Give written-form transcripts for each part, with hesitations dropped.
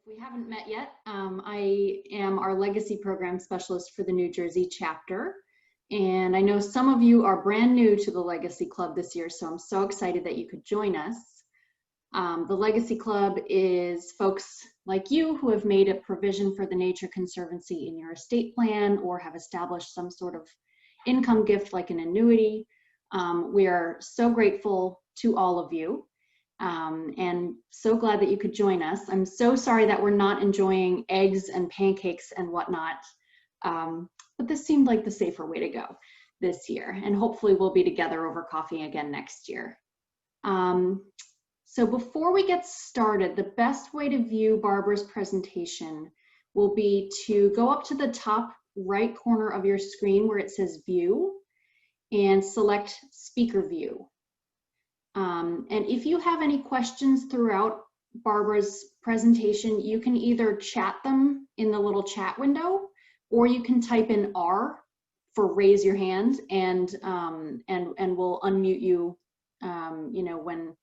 We haven't met yet. I am our legacy program specialist for the New Jersey chapter. And I know some of you are brand new to the Legacy Club this year, so I'm so excited that you could join us. The Legacy Club is folks like you who have made a provision for the Nature Conservancy in your estate plan or have established some sort of income gift like an annuity. We are so grateful to all of you. And so glad that you could join us. I'm so sorry that we're not enjoying eggs and pancakes and whatnot, but this seemed like the safer way to go this year, and hopefully we'll be together over coffee again next year. So before we get started, the best way to view Barbara's presentation will be to go up to the top right corner of your screen where it says View and select Speaker View. And if you have any questions throughout Barbara's presentation, you can either chat them in the little chat window, or you can type in R for raise your hand, and we'll unmute you, you know, when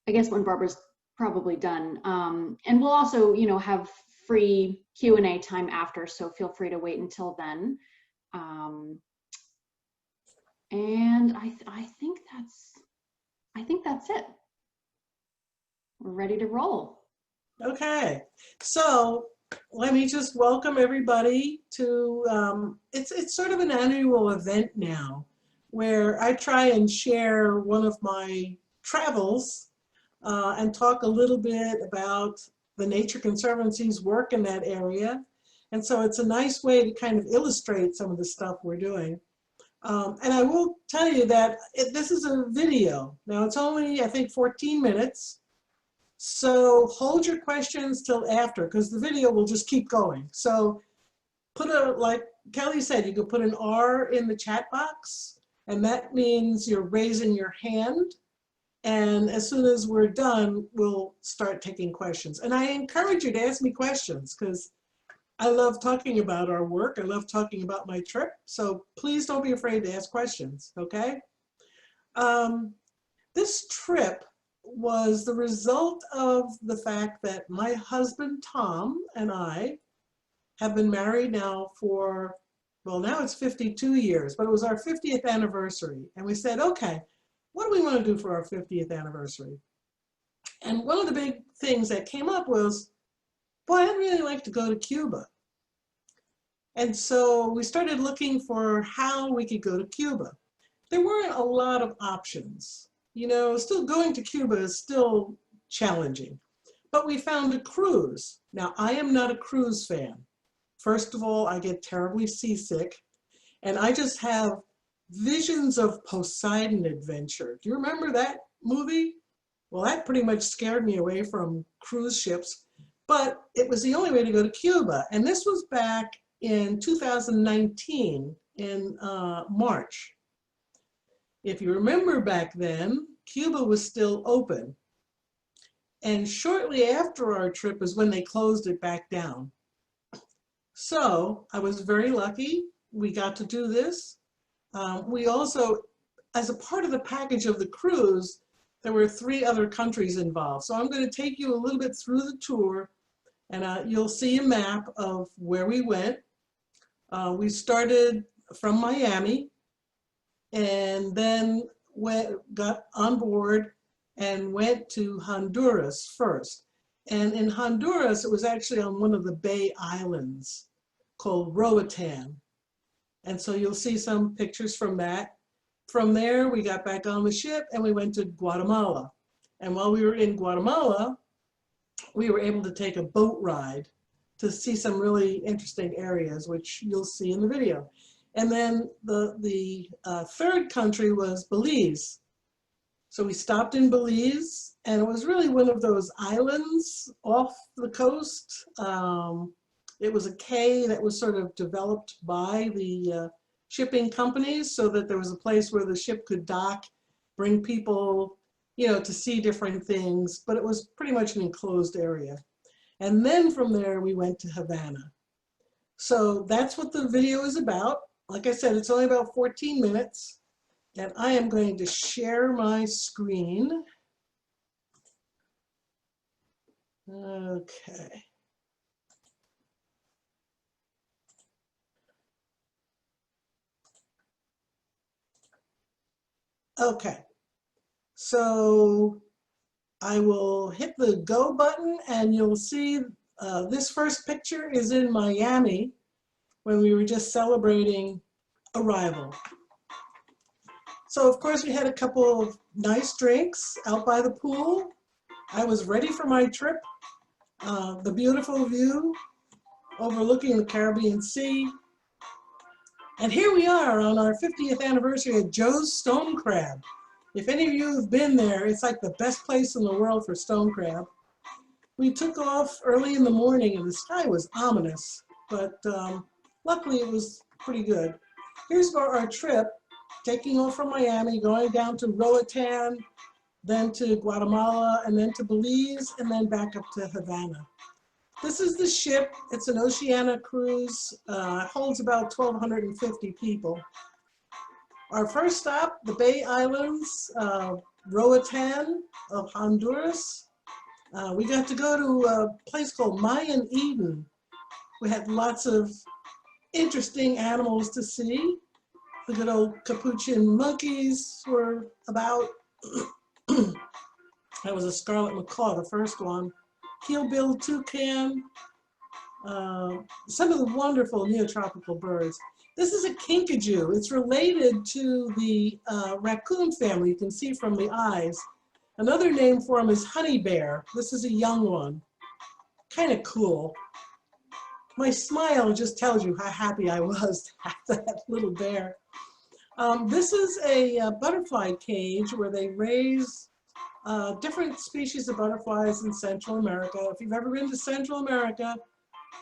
Barbara's probably done. And we'll also, you know, have free Q&A time after, so feel free to wait until then. And I think that's it. We're ready to roll. Okay, so let me just welcome everybody to, it's sort of an annual event now where I try and share one of my travels and talk a little bit about the Nature Conservancy's work in that area. And so it's a nice way to kind of illustrate some of the stuff we're doing. And I will tell you that this is a video. Now it's only, I think, 14 minutes. So hold your questions till after, because the video will just keep going. So put like Kelly said, you could put an R in the chat box, and that means you're raising your hand. And as soon as we're done, we'll start taking questions. And I encourage you to ask me questions, because I love talking about our work. I love talking about my trip. So please don't be afraid to ask questions, okay? This trip was the result of the fact that my husband, Tom, and I have been married now for, well, now it's 52 years, but it was our 50th anniversary. And we said, okay, what do we want to do for our 50th anniversary? And one of the big things that came up was, boy, I'd really like to go to Cuba. And so we started looking for how we could go to Cuba. There weren't a lot of options. You know, still going to Cuba is still challenging. But we found a cruise. Now, I am not a cruise fan. First of all, I get terribly seasick. And I just have visions of Poseidon Adventure. Do you remember that movie? Well, that pretty much scared me away from cruise ships. But it was the only way to go to Cuba. And this was back in 2019 in March. If you remember back then, Cuba was still open. And shortly after our trip is when they closed it back down. So I was very lucky. We got to do this. We also, as a part of the package of the cruise, there were 3 other countries involved. So I'm going to take you a little bit through the tour, and you'll see a map of where we went. We started from Miami, and then got on board and went to Honduras first. And in Honduras, it was actually on one of the Bay Islands called Roatan. And so you'll see some pictures from that. From there, we got back on the ship and we went to Guatemala. And while we were in Guatemala, we were able to take a boat ride to see some really interesting areas, which you'll see in the video. And then the third country was Belize. So we stopped in Belize, and it was really one of those islands off the coast. It was a cay that was sort of developed by the shipping companies so that there was a place where the ship could dock, bring people, you know, to see different things, but it was pretty much an enclosed area. And then from there, we went to Havana. So that's what the video is about. Like I said, it's only about 14 minutes, and I am going to share my screen. Okay. Okay. So I will hit the go button and you'll see this first picture is in Miami when we were just celebrating arrival. So of course we had a couple of nice drinks out by the pool. I was ready for my trip. The beautiful view overlooking the Caribbean Sea. And here we are on our 50th anniversary at Joe's Stone Crab. If any of you have been there, it's like the best place in the world for stone crab. We took off early in the morning and the sky was ominous, but luckily it was pretty good. Here's our trip, taking off from Miami, going down to Roatan, then to Guatemala, and then to Belize, and then back up to Havana. This is the ship. It's an Oceania cruise. Holds about 1,250 people. Our first stop, the Bay Islands, Roatan of Honduras. We got to go to a place called Mayan Eden. We had lots of interesting animals to see. The good old capuchin monkeys were about. That was a scarlet macaw, the first one. Keel-billed toucan. Some of the wonderful neotropical birds. This is a kinkajou. It's related to the raccoon family. You can see from the eyes. Another name for him is honey bear. This is a young one. Kind of cool. My smile just tells you how happy I was to have that little bear. This is a butterfly cage where they raise different species of butterflies in Central America. If you've ever been to Central America,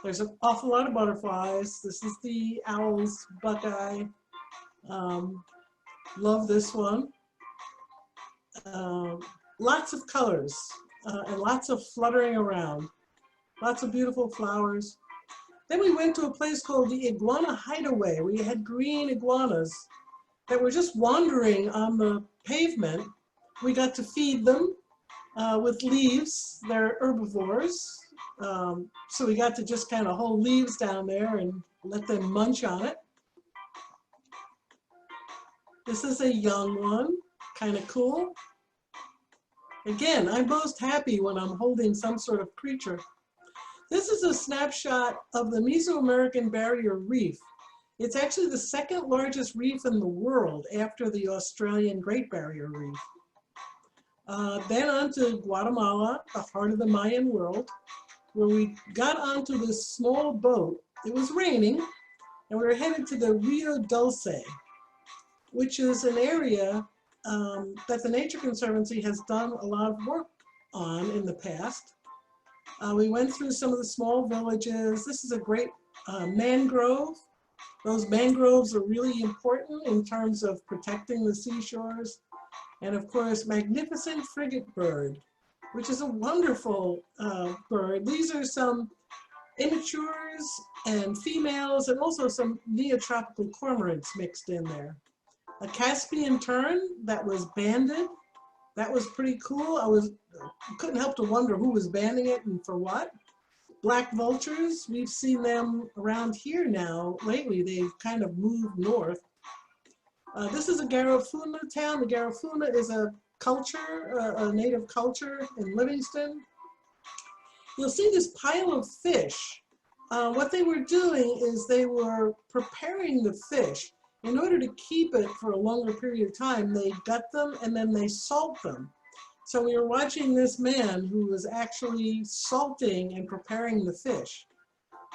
there's an awful lot of butterflies. This is the owl's buckeye. Love this one. Lots of colors and lots of fluttering around. Lots of beautiful flowers. Then we went to a place called the Iguana Hideaway. We had green iguanas that were just wandering on the pavement. We got to feed them with leaves. They're herbivores. So we got to just kind of hold leaves down there and let them munch on it. This is a young one, kind of cool. Again, I'm most happy when I'm holding some sort of creature. This is a snapshot of the Mesoamerican Barrier Reef. It's actually the second largest reef in the world after the Australian Great Barrier Reef. Then on to Guatemala, the heart of the Mayan world, where we got onto this small boat. It was raining, and we were headed to the Rio Dulce, which is an area that the Nature Conservancy has done a lot of work on in the past. We went through some of the small villages. This is a great mangrove. Those mangroves are really important in terms of protecting the seashores. And of course, magnificent frigate bird, which is a wonderful bird. These are some immatures and females, and also some neotropical cormorants mixed in there. A Caspian tern that was banded. That was pretty cool. I couldn't help to wonder who was banding it and for what. Black vultures, we've seen them around here now. Lately, they've kind of moved north. This is a Garifuna town. The Garifuna is a culture, a native culture in Livingston. You'll see this pile of fish. What they were doing is they were preparing the fish. In order to keep it for a longer period of time, they gut them and then they salt them. So we were watching this man who was actually salting and preparing the fish.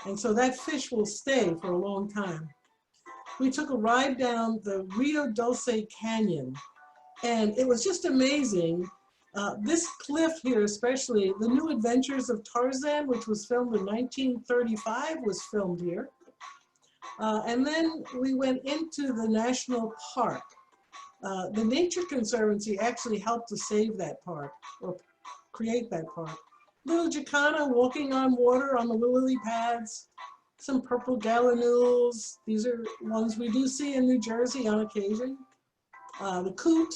And so that fish will stay for a long time. We took a ride down the Rio Dulce Canyon, and it was just amazing. This cliff here, especially, The New Adventures of Tarzan, which was filmed in 1935, was filmed here. And then we went into the national park. The Nature Conservancy actually helped to save that park, or create that park. Little jacana walking on water on the lily pads. Some purple gallinalules. These are ones we do see in New Jersey on occasion. The coot,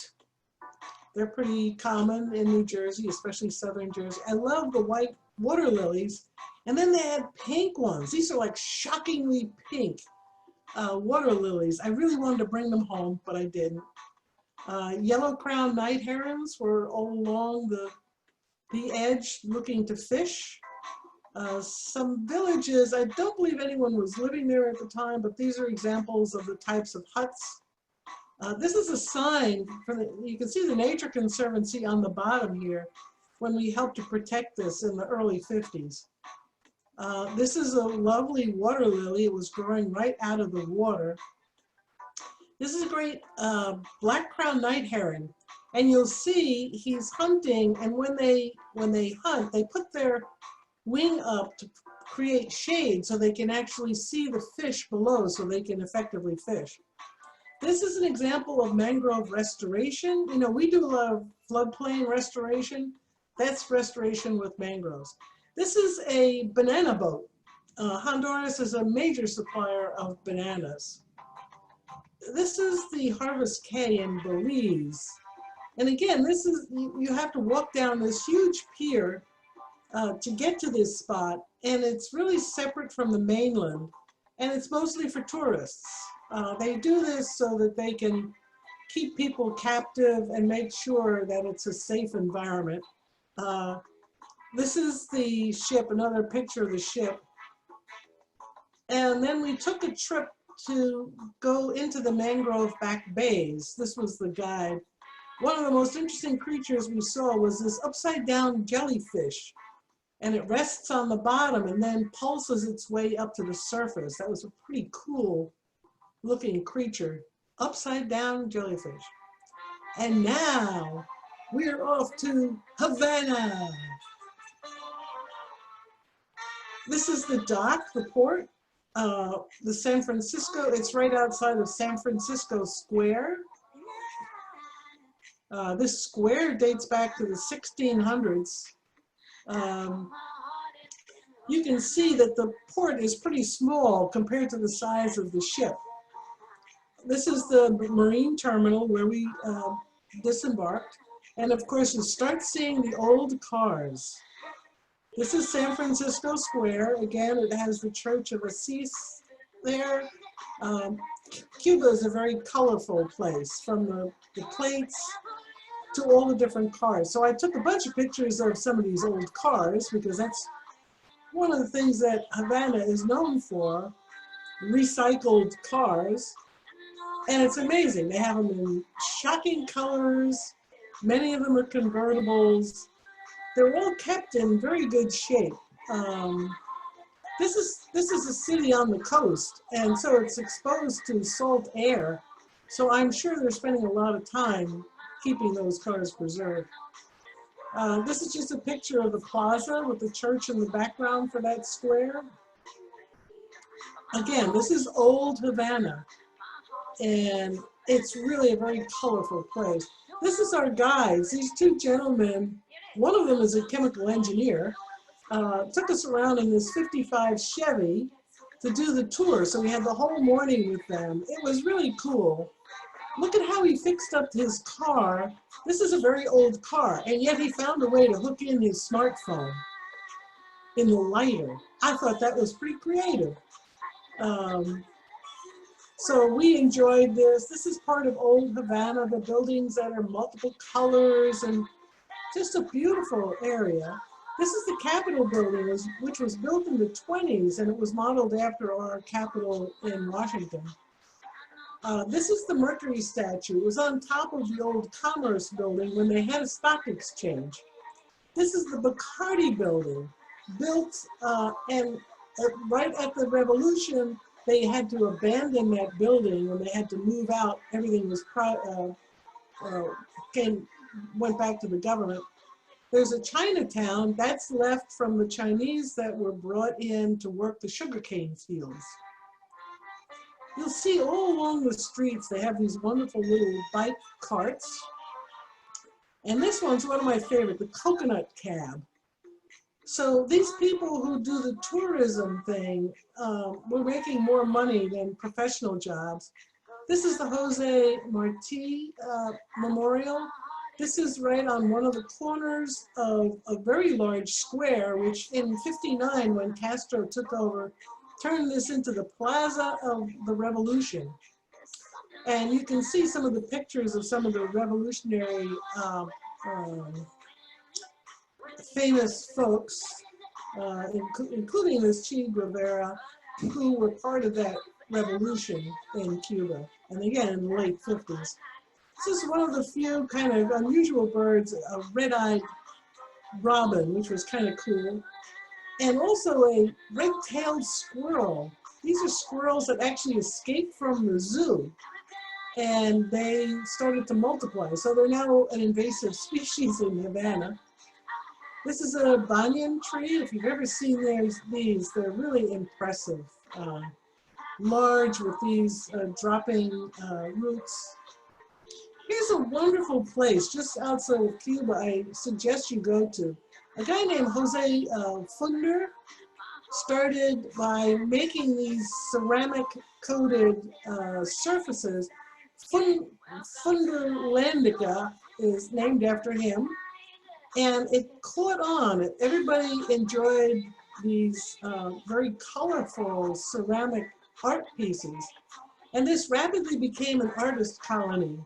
they're pretty common in New Jersey, especially southern Jersey. I love the white water lilies. And then they had pink ones. These are like shockingly pink water lilies. I really wanted to bring them home, but I didn't. Yellow-crowned night herons were all along the edge looking to fish. Some villages, I don't believe anyone was living there at the time, but these are examples of the types of huts. This is a sign, you can see the Nature Conservancy on the bottom here, when we helped to protect this in the early 50s. This is a lovely water lily. It was growing right out of the water. This is a great black-crowned night heron. And you'll see he's hunting, and when they hunt, they put their wing up to create shade so they can actually see the fish below so they can effectively fish. This is an example of mangrove restoration. You know, we do a lot of floodplain restoration. That's restoration with mangroves. This is a banana boat. Honduras is a major supplier of bananas. This is the Harvest Cay in Belize. And again, this is, you have to walk down this huge pier to get to this spot, and it's really separate from the mainland, and it's mostly for tourists. They do this so that they can keep people captive and make sure that it's a safe environment. This is the ship, another picture of the ship. And then we took a trip to go into the mangrove back bays. This was the guide. One of the most interesting creatures we saw was this upside down jellyfish. And it rests on the bottom and then pulses its way up to the surface. That was a pretty cool looking creature. Upside down jellyfish. And now we're off to Havana. This is the dock, the port, the San Francisco, it's right outside of San Francisco Square. This square dates back to the 1600s. You can see that the port is pretty small compared to the size of the ship. This is the marine terminal where we disembarked. And of course, you start seeing the old cars. This is San Francisco Square. Again, it has the Church of Assis there. Cuba is a very colorful place, from the plates to all the different cars. So I took a bunch of pictures of some of these old cars because that's one of the things that Havana is known for, recycled cars. And it's amazing. They have them in shocking colors. Many of them are convertibles. They're all kept in very good shape. This is a city on the coast, and so it's exposed to salt air. So I'm sure they're spending a lot of time keeping those cars preserved. This is just a picture of the plaza with the church in the background for that square. Again, this is old Havana, and it's really a very colorful place. This is our guides, these two gentlemen. One of them is a chemical engineer, took us around in this 55 Chevy to do the tour. So we had the whole morning with them. It was really cool. Look at how he fixed up his car. This is a very old car, and yet he found a way to hook in his smartphone in the lighter. I thought that was pretty creative. So we enjoyed this. This is part of old Havana, the buildings that are multiple colors and just a beautiful area. This is the Capitol building, which was built in the 20s, and it was modeled after our Capitol in Washington. This is the Mercury statue. It was on top of the old Commerce building when they had a stock exchange. This is the Bacardi building, built and right at the Revolution, they had to abandon that building when they had to move out. Everything was went back to the government. There's a Chinatown that's left from the Chinese that were brought in to work the sugarcane fields. You'll see all along the streets, they have these wonderful little bike carts. And this one's one of my favorite, the coconut cab. So these people who do the tourism thing were making more money than professional jobs. This is the Jose Marti Memorial. This is right on one of the corners of a very large square, which in '59, when Castro took over, turned this into the Plaza of the Revolution. And you can see some of the pictures of some of the revolutionary famous folks, including this Che Guevara, who were part of that revolution in Cuba, and again in the late 50s. This is one of the few kind of unusual birds, a red-eyed robin, which was kind of cool, and also a red-tailed squirrel. These are squirrels that actually escaped from the zoo, and they started to multiply. So they're now an invasive species in Havana. This is a banyan tree. If you've ever seen these, they're really impressive. Large with these dropping roots. Here's a wonderful place just outside of Cuba I suggest you go to. A guy named Jose Funder started by making these ceramic coated surfaces. Funderlandica is named after him, and it caught on. Everybody enjoyed these very colorful ceramic art pieces, and this rapidly became an artist colony.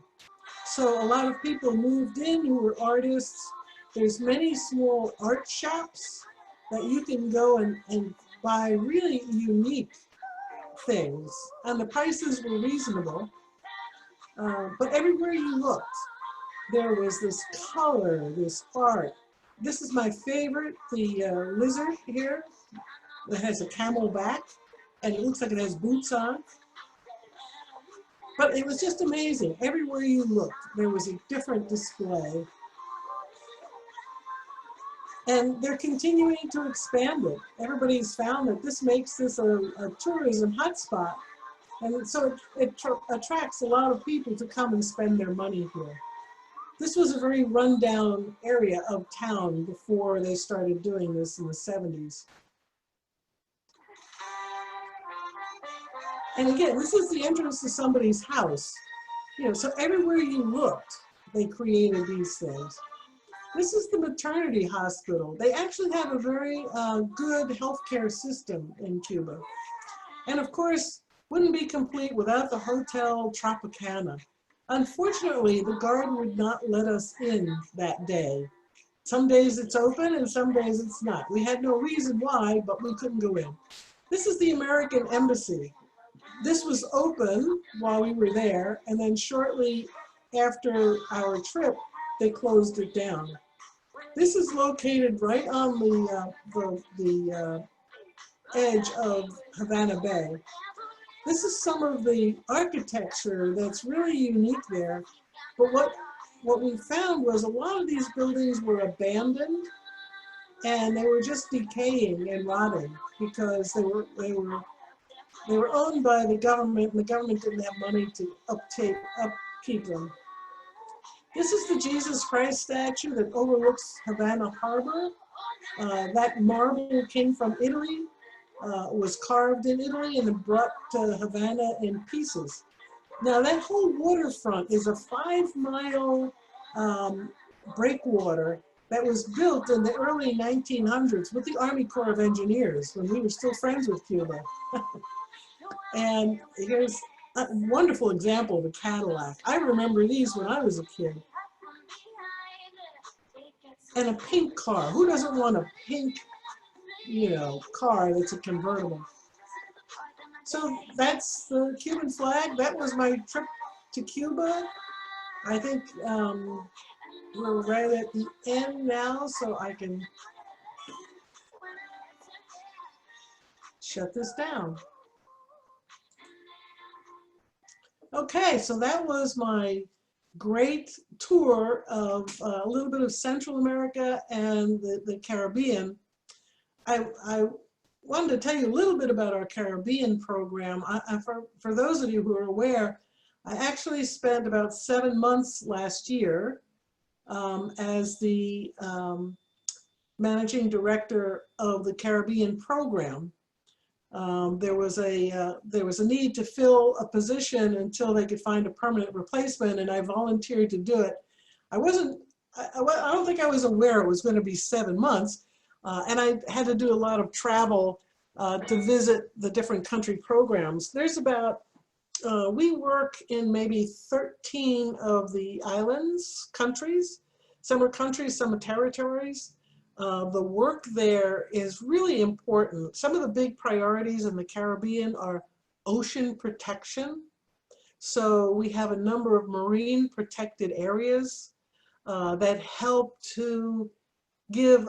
So a lot of people moved in who were artists. There's many small art shops that you can go and buy really unique things, and the prices were reasonable. But everywhere you looked, there was this color, this art. This is my favorite, the lizard here that has a camel back, and it looks like it has boots on. But it was just amazing. Everywhere you looked, there was a different display. And they're continuing to expand it. Everybody's found that this makes this a tourism hotspot. And so it attracts a lot of people to come and spend their money here. This was a very rundown area of town before they started doing this in the 70s. And again, this is the entrance to somebody's house. You know, so everywhere you looked, they created these things. This is the maternity hospital. They actually have a very good healthcare system in Cuba. And of course, wouldn't be complete without the Hotel Tropicana. Unfortunately, the guard would not let us in that day. Some days it's open and some days it's not. We had no reason why, but we couldn't go in. This is the American Embassy. This was open while we were there, and then shortly after our trip, they closed it down. This is located right on the edge of Havana Bay. This is some of the architecture that's really unique there. But what we found was a lot of these buildings were abandoned, and they were just decaying and rotting because they were owned by the government, and the government didn't have money to upkeep them. This is the Jesus Christ statue that overlooks Havana Harbor. That marble came from Italy, was carved in Italy, and then brought to Havana in pieces. Now that whole waterfront is a 5-mile breakwater that was built in the early 1900s with the Army Corps of Engineers when we were still friends with Cuba. And here's a wonderful example of a Cadillac. I remember these when I was a kid. And a pink car. Who doesn't want a pink, car that's a convertible? So that's the Cuban flag. That was my trip to Cuba. I think we're right at the end now, so I can shut this down. Okay, so that was my great tour of a little bit of Central America and the Caribbean. I wanted to tell you a little bit about our Caribbean program. For those of you who are aware, I actually spent about 7 months last year as the managing director of the Caribbean program. There was a need to fill a position until they could find a permanent replacement, and I volunteered to do it. I wasn't, I don't think I was aware it was going to be 7 months. And I had to do a lot of travel to visit the different country programs. There's about, we work in maybe 13 of the islands, countries. Some are countries, some are territories. The work there is really important. Some of the big priorities in the Caribbean are ocean protection. So we have a number of marine protected areas that help to give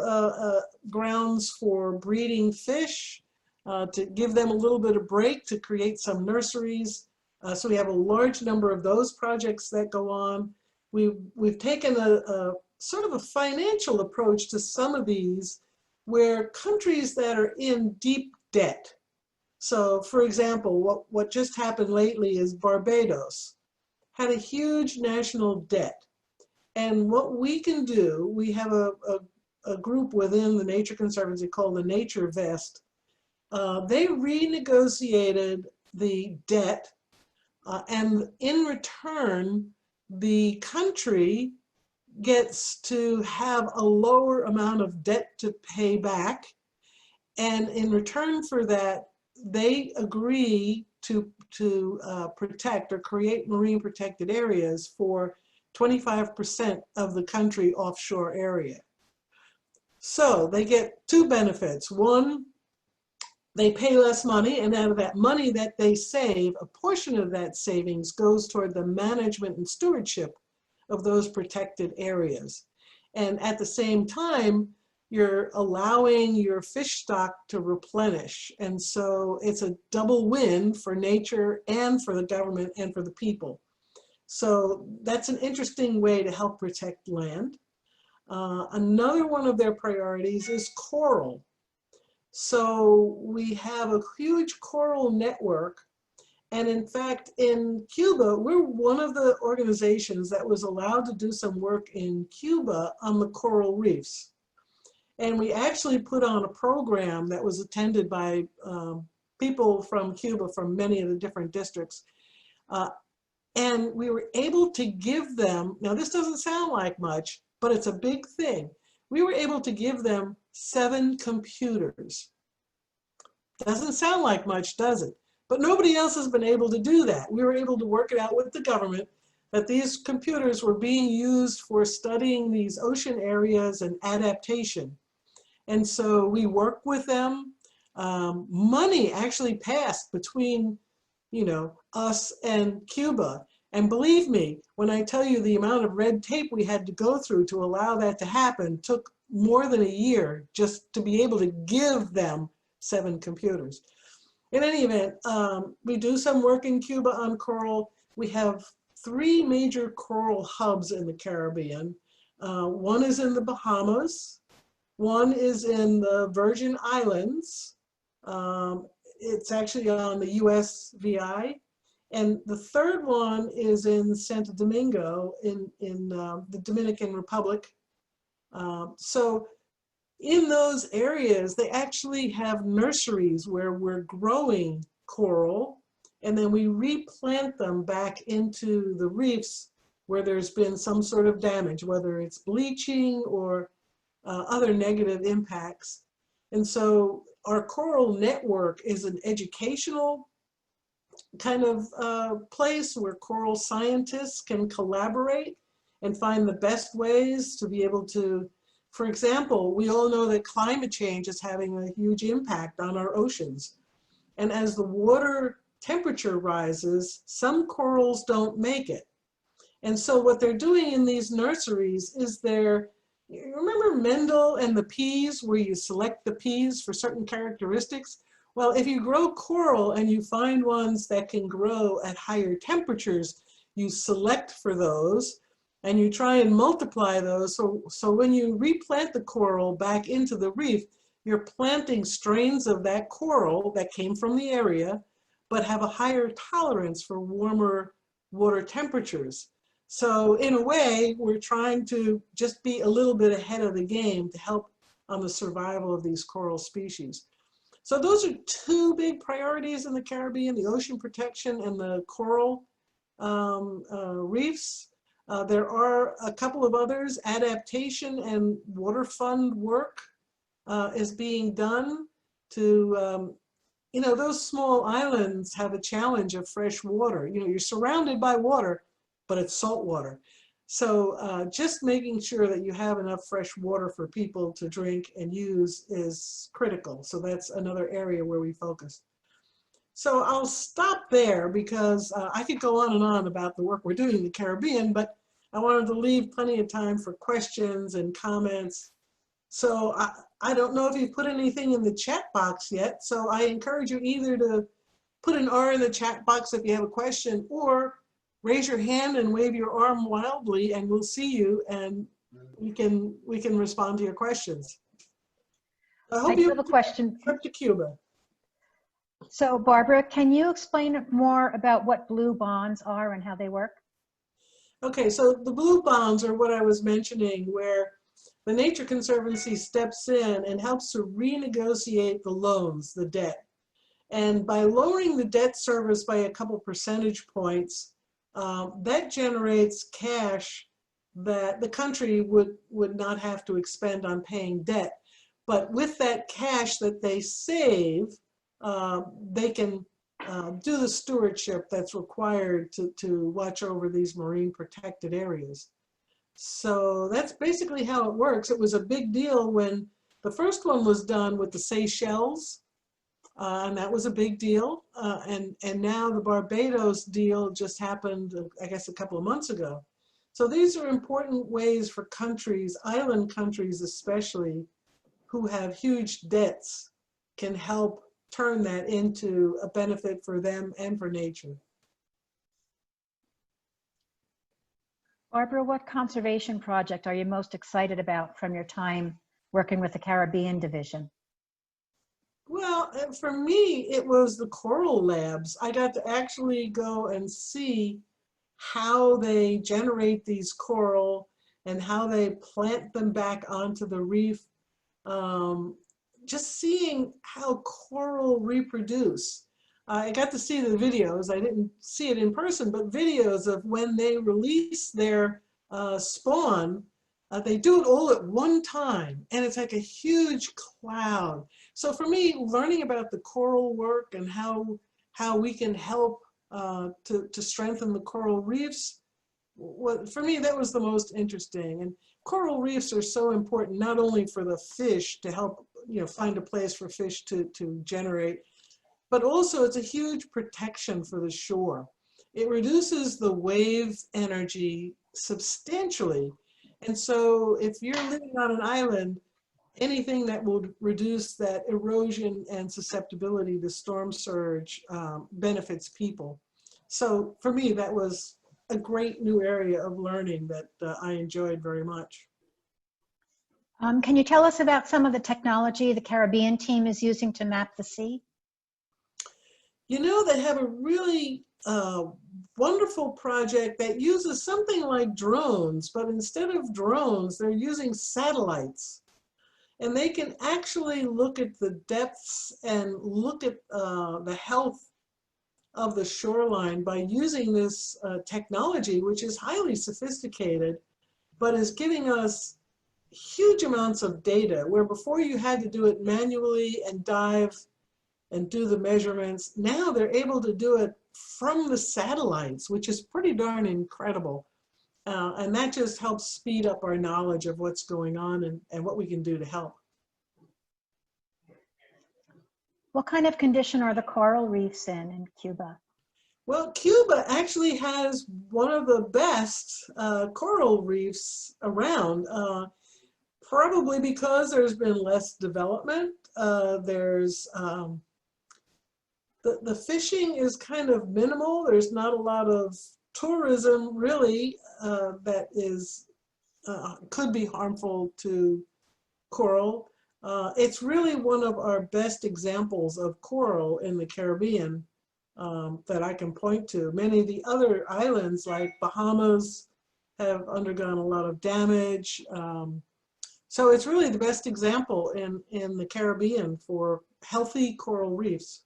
grounds for breeding fish, to give them a little bit of break, to create some nurseries. So we have a large number of those projects that go on. We've taken a sort of a financial approach to some of these, where countries that are in deep debt. So for example, what just happened lately is Barbados had a huge national debt. And what we can do, we have a group within the Nature Conservancy called the Nature Vest. They renegotiated the debt, and in return, the country gets to have a lower amount of debt to pay back. And in return for that, they agree to protect or create marine protected areas for 25% of the country offshore area. So they get two benefits. One, they pay less money, and out of that money that they save, a portion of that savings goes toward the management and stewardship of those protected areas. And at the same time, you're allowing your fish stock to replenish. And so it's a double win for nature and for the government and for the people. So that's an interesting way to help protect land. Another one of their priorities is coral. So we have a huge coral network. And in fact, in Cuba, we're one of the organizations that was allowed to do some work in Cuba on the coral reefs. And we actually put on a program that was attended by people from Cuba from many of the different districts. And we were able to give them, now this doesn't sound like much, but it's a big thing. We were able to give them 7 computers. Doesn't sound like much, does it? But nobody else has been able to do that. We were able to work it out with the government that these computers were being used for studying these ocean areas and adaptation. And so we worked with them. Money actually passed between, us and Cuba. And believe me, when I tell you the amount of red tape we had to go through to allow that to happen took more than a year just to be able to give them 7 computers. In any event, we do some work in Cuba on coral. We have 3 major coral hubs in the Caribbean. One is in the Bahamas. One is in the Virgin Islands. It's actually on the US VI. And the third one is in Santo Domingo in the Dominican Republic. So in those areas, they actually have nurseries where we're growing coral, and then we replant them back into the reefs where there's been some sort of damage, whether it's bleaching or other negative impacts. And so our coral network is an educational kind of place where coral scientists can collaborate and find the best ways to be able to, for example, we all know that climate change is having a huge impact on our oceans. And as the water temperature rises, some corals don't make it. And so what they're doing in these nurseries is you remember Mendel and the peas, where you select the peas for certain characteristics? Well, if you grow coral and you find ones that can grow at higher temperatures, you select for those and you try and multiply those. So when you replant the coral back into the reef, you're planting strains of that coral that came from the area, but have a higher tolerance for warmer water temperatures. So in a way, we're trying to just be a little bit ahead of the game to help on the survival of these coral species. So those are 2 big priorities in the Caribbean, the ocean protection and the coral reefs. There are a couple of others. Adaptation and water fund work is being done to, you know, those small islands have a challenge of fresh water. You know, you're surrounded by water, but it's salt water. So just making sure that you have enough fresh water for people to drink and use is critical. So that's another area where we focus. So I'll stop there because I could go on and on about the work we're doing in the Caribbean, but I wanted to leave plenty of time for questions and comments. So I don't know if you've put anything in the chat box yet. So I encourage you either to put an R in the chat box if you have a question, or raise your hand and wave your arm wildly and we'll see you and we can respond to your questions. I hope you have a question. Trip to Cuba. So Barbara, can you explain more about what blue bonds are and how they work? Okay, so the blue bonds are what I was mentioning, where the Nature Conservancy steps in and helps to renegotiate the loans, the debt. And by lowering the debt service by a couple percentage points, that generates cash that the country would not have to expend on paying debt. But with that cash that they save, they can do the stewardship that's required to watch over these marine protected areas. So that's basically how it works. It was a big deal when the first one was done with the Seychelles, and that was a big deal. And now the Barbados deal just happened, I guess, a couple of months ago. So these are important ways for countries, island countries especially, who have huge debts, can help turn that into a benefit for them and for nature. Barbara, what conservation project are you most excited about from your time working with the Caribbean Division? Well, for me, it was the coral labs. I got to actually go and see how they generate these coral and how they plant them back onto the reef. Just seeing how coral reproduce. I got to see the videos. I didn't see it in person, but videos of when they release their spawn. They do it all at one time, and it's like a huge cloud. So for me, learning about the coral work and how we can help to strengthen the coral reefs, for me, that was the most interesting. And coral reefs are so important, not only for the fish to help, you know, find a place for fish to generate, but also it's a huge protection for the shore. It reduces the wave energy substantially. And so if you're living on an island, anything that will reduce that erosion and susceptibility to storm surge benefits people. So for me, that was a great new area of learning that I enjoyed very much. Can you tell us about some of the technology the Caribbean team is using to map the sea? You know, they have a really wonderful project that uses something like drones, but instead of drones, they're using satellites. And they can actually look at the depths and look at the health of the shoreline by using this technology, which is highly sophisticated, but is giving us huge amounts of data, where before you had to do it manually and dive and do the measurements. Now they're able to do it from the satellites, which is pretty darn incredible. And that just helps speed up our knowledge of what's going on and what we can do to help. What kind of condition are the coral reefs in Cuba? Well, Cuba actually has one of the best coral reefs around, probably because there's been less development. The fishing is kind of minimal. There's not a lot of tourism really that is could be harmful to coral. It's really one of our best examples of coral in the Caribbean that I can point to. Many of the other islands like Bahamas have undergone a lot of damage. So it's really the best example in the Caribbean for healthy coral reefs.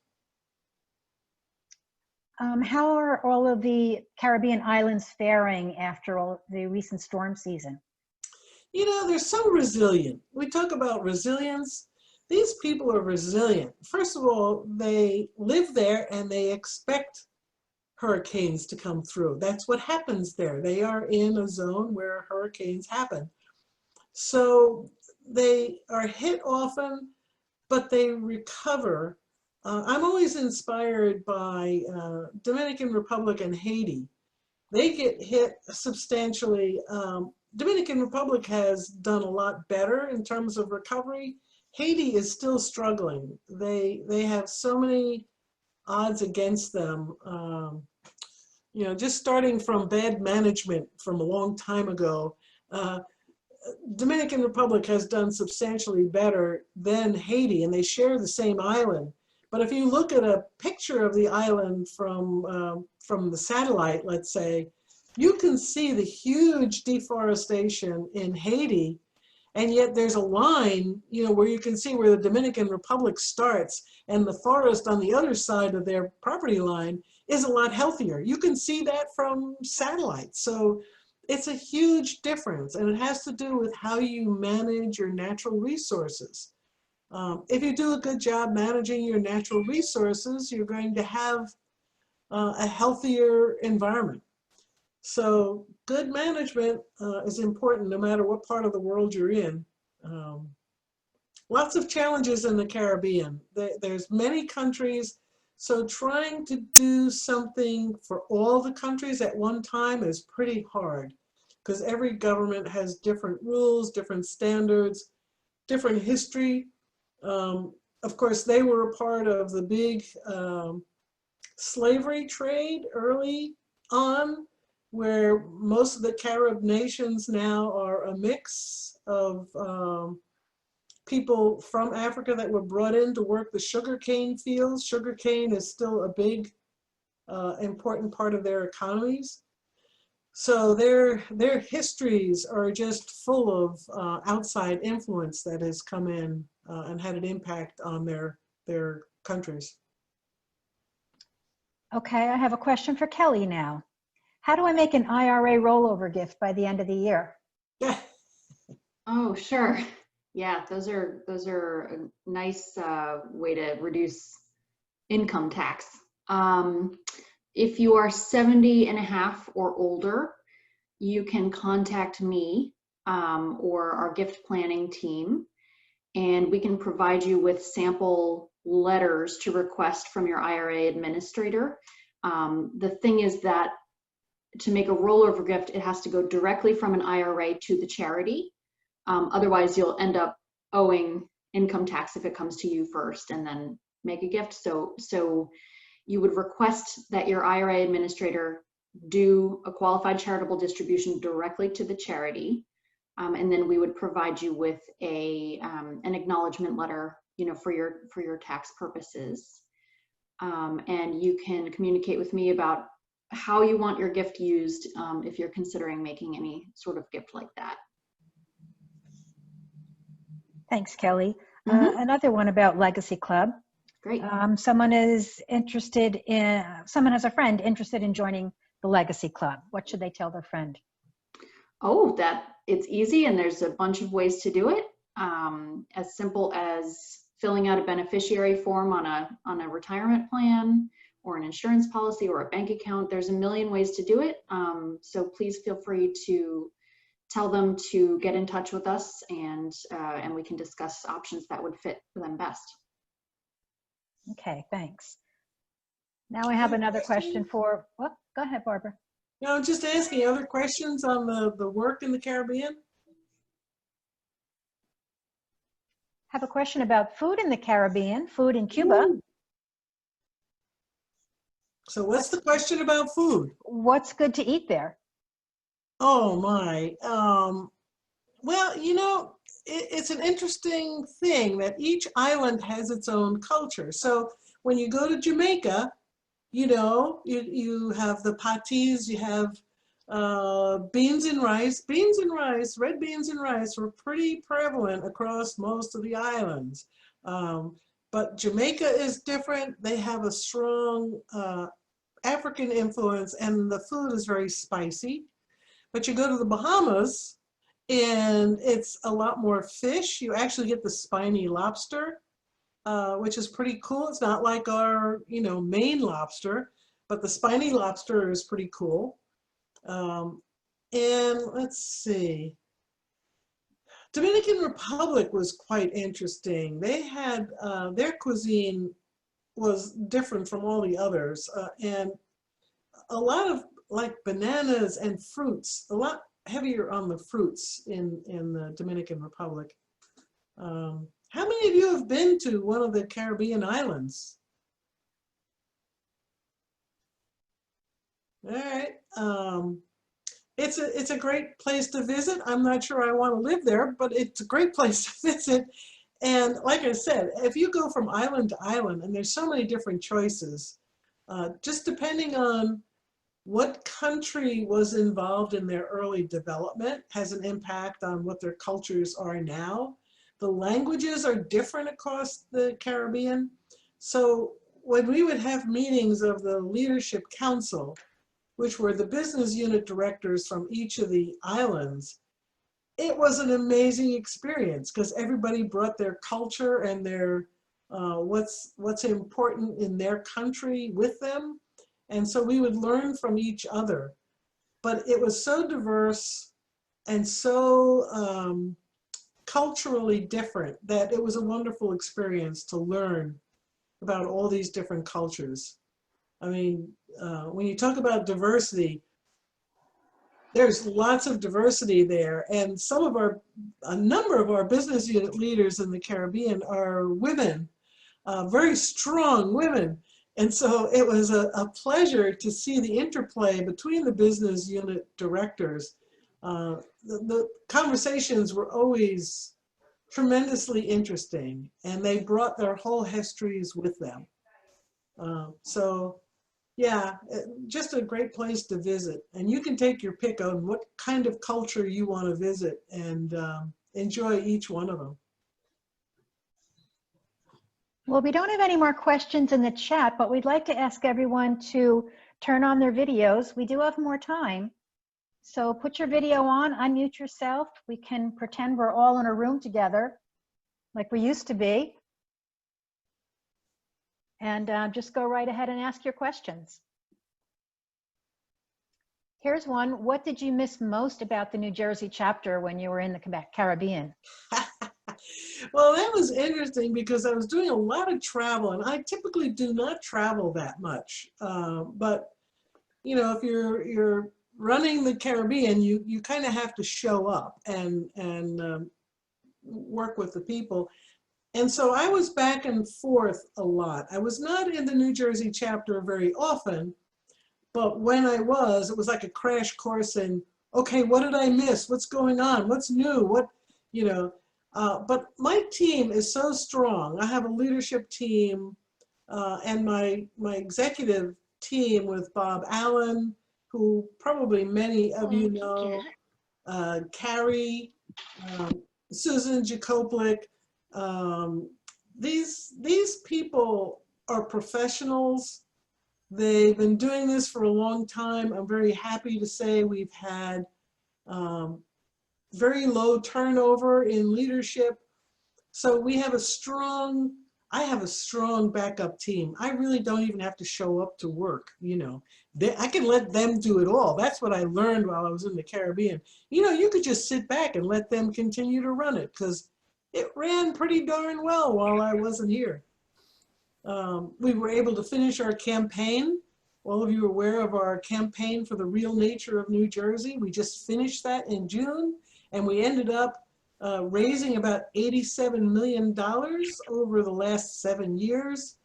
How are all of the Caribbean islands faring after all the recent storm season? You know, they're so resilient. We talk about resilience. These people are resilient. First of all, they live there and they expect hurricanes to come through. That's what happens there. They are in a zone where hurricanes happen. So they are hit often, but they recover. I'm always inspired by Dominican Republic and Haiti. They get hit substantially. Dominican Republic has done a lot better in terms of recovery. Haiti is still struggling. They have so many odds against them. You know, just starting from bad management from a long time ago, Dominican Republic has done substantially better than Haiti, and they share the same island. But if you look at a picture of the island from the satellite, let's say, you can see the huge deforestation in Haiti, and yet there's a line, you know, where you can see where the Dominican Republic starts, and the forest on the other side of their property line is a lot healthier. You can see that from satellites. So it's a huge difference, and it has to do with how you manage your natural resources. If you do a good job managing your natural resources, you're going to have a healthier environment. So good management is important no matter what part of the world you're in. Lots of challenges in the Caribbean. There's many countries, so trying to do something for all the countries at one time is pretty hard because every government has different rules, different standards, different history. Of course, they were a part of the big slavery trade early on, where most of the Carib nations now are a mix of people from Africa that were brought in to work the sugarcane fields. Sugarcane is still a big, important part of their economies. So their histories are just full of outside influence that has come in and had an impact on their countries. Okay, I have a question for Kelly now. How do I make an IRA rollover gift by the end of the year? Oh, sure. Yeah, those are a nice way to reduce income tax. If you are 70 and a half or older, you can contact me or our gift planning team, and we can provide you with sample letters to request from your IRA administrator. The thing is that to make a rollover gift, it has to go directly from an IRA to the charity. Otherwise, you'll end up owing income tax if it comes to you first and then make a gift. So you would request that your IRA administrator do a qualified charitable distribution directly to the charity. And then we would provide you with an acknowledgement letter, you know, for your tax purposes. And you can communicate with me about how you want your gift used if you're considering making any sort of gift like that. Thanks, Kelly. Another one about Legacy Club. Great. Someone has a friend interested in joining the Legacy Club. What should they tell their friend? Oh, that it's easy, and there's a bunch of ways to do it. As simple as filling out a beneficiary form on a retirement plan or an insurance policy or a bank account. There's a million ways to do it. So please feel free to tell them to get in touch with us, and we can discuss options that would fit them best. Okay, thanks. Now I have another question for, go ahead, Barbara. No, just asking, other questions on the work in the Caribbean? I have a question about food in the Caribbean, food in Cuba. Ooh. So what's the question about food? What's good to eat there? Oh my. Well, you know, it's an interesting thing that each island has its own culture. So when you go to Jamaica, you know, you have the patis, you have beans and rice. Beans and rice, red beans and rice were pretty prevalent across most of the islands. But Jamaica is different. They have a strong African influence, and the food is very spicy. But you go to the Bahamas, and it's a lot more fish. You actually get the spiny lobster, which is pretty cool. It's not like our, Maine lobster, but the spiny lobster is pretty cool. And let's see. Dominican Republic was quite interesting. They had, their cuisine was different from all the others, and a lot of like bananas and fruits, a lot heavier on the fruits in the Dominican Republic. How many of you have been to one of the Caribbean islands? All right. It's a great place to visit. I'm not sure I want to live there, but it's a great place to visit. And like I said, if you go from island to island, and there's so many different choices, just depending on what country was involved in their early development has an impact on what their cultures are now. The languages are different across the Caribbean. So when we would have meetings of the Leadership Council, which were the business unit directors from each of the islands, it was an amazing experience because everybody brought their culture and their what's important in their country with them. And so we would learn from each other. But it was so diverse and so culturally different that it was a wonderful experience to learn about all these different cultures. I mean, when you talk about diversity, there's lots of diversity there, and a number of our business unit leaders in the Caribbean are women, very strong women. And so it was a pleasure to see the interplay between the business unit directors. The conversations were always tremendously interesting, and they brought their whole histories with them. So yeah, just a great place to visit. And you can take your pick on what kind of culture you want to visit and enjoy each one of them. Well, we don't have any more questions in the chat, but we'd like to ask everyone to turn on their videos. We do have more time. So put your video on, unmute yourself. We can pretend we're all in a room together like we used to be. And just go right ahead and ask your questions. Here's one. What did you miss most about the New Jersey chapter when you were in the Caribbean? Well, that was interesting because I was doing a lot of travel, and I typically do not travel that much. But if you're running the Caribbean, you kind of have to show up and work with the people. And so I was back and forth a lot. I was not in the New Jersey chapter very often, but when I was, it was like a crash course in, okay, what did I miss? What's going on? What's new? But my team is so strong. I have a leadership team and my executive team with Bob Allen, who probably many of you know, Carrie, Susan Jacoplik. These people are professionals. They've been doing this for a long time. I'm very happy to say we've had very low turnover in leadership. So we have I have a strong backup team. I really don't even have to show up to work, I can let them do it all. That's what I learned while I was in the Caribbean. You could just sit back and let them continue to run it because it ran pretty darn well while I wasn't here. We were able to finish our campaign. All of you are aware of our campaign for the real nature of New Jersey. We just finished that in June, and we ended up raising about $87 million over the last 7 years.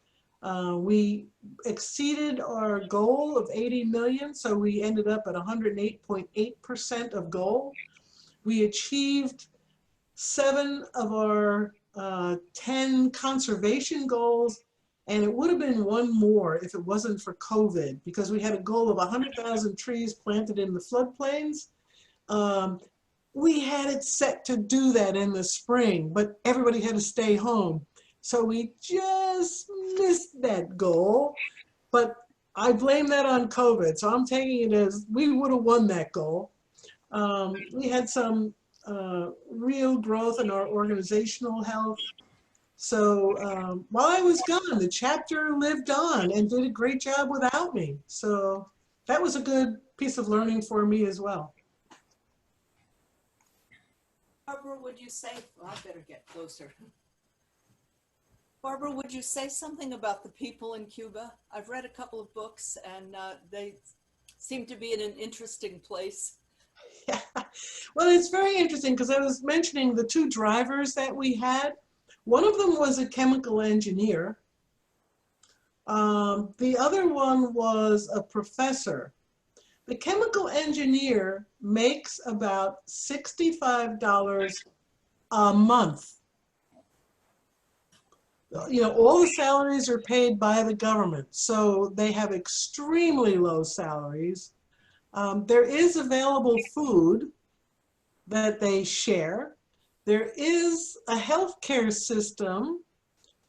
We exceeded our goal of 80 million, so we ended up at 108.8% of goal. We achieved 7 of our 10 conservation goals, and it would have been 1 more if it wasn't for COVID, because we had a goal of 100,000 trees planted in the floodplains. We had it set to do that in the spring, but everybody had to stay home. So we just missed that goal. But I blame that on COVID. So I'm taking it as we would have won that goal. We had some real growth in our organizational health. So while I was gone, the chapter lived on and did a great job without me. So that was a good piece of learning for me as well. Barbara, would you say, well, I better get closer. Barbara, would you say something about the people in Cuba? I've read a couple of books and they seem to be in an interesting place. Yeah. Well, it's very interesting because I was mentioning the two drivers that we had. One of them was a chemical engineer. The other one was a professor. The chemical engineer makes about $65 a month. You know, all the salaries are paid by the government, so they have extremely low salaries. There is available food that they share. There is a healthcare system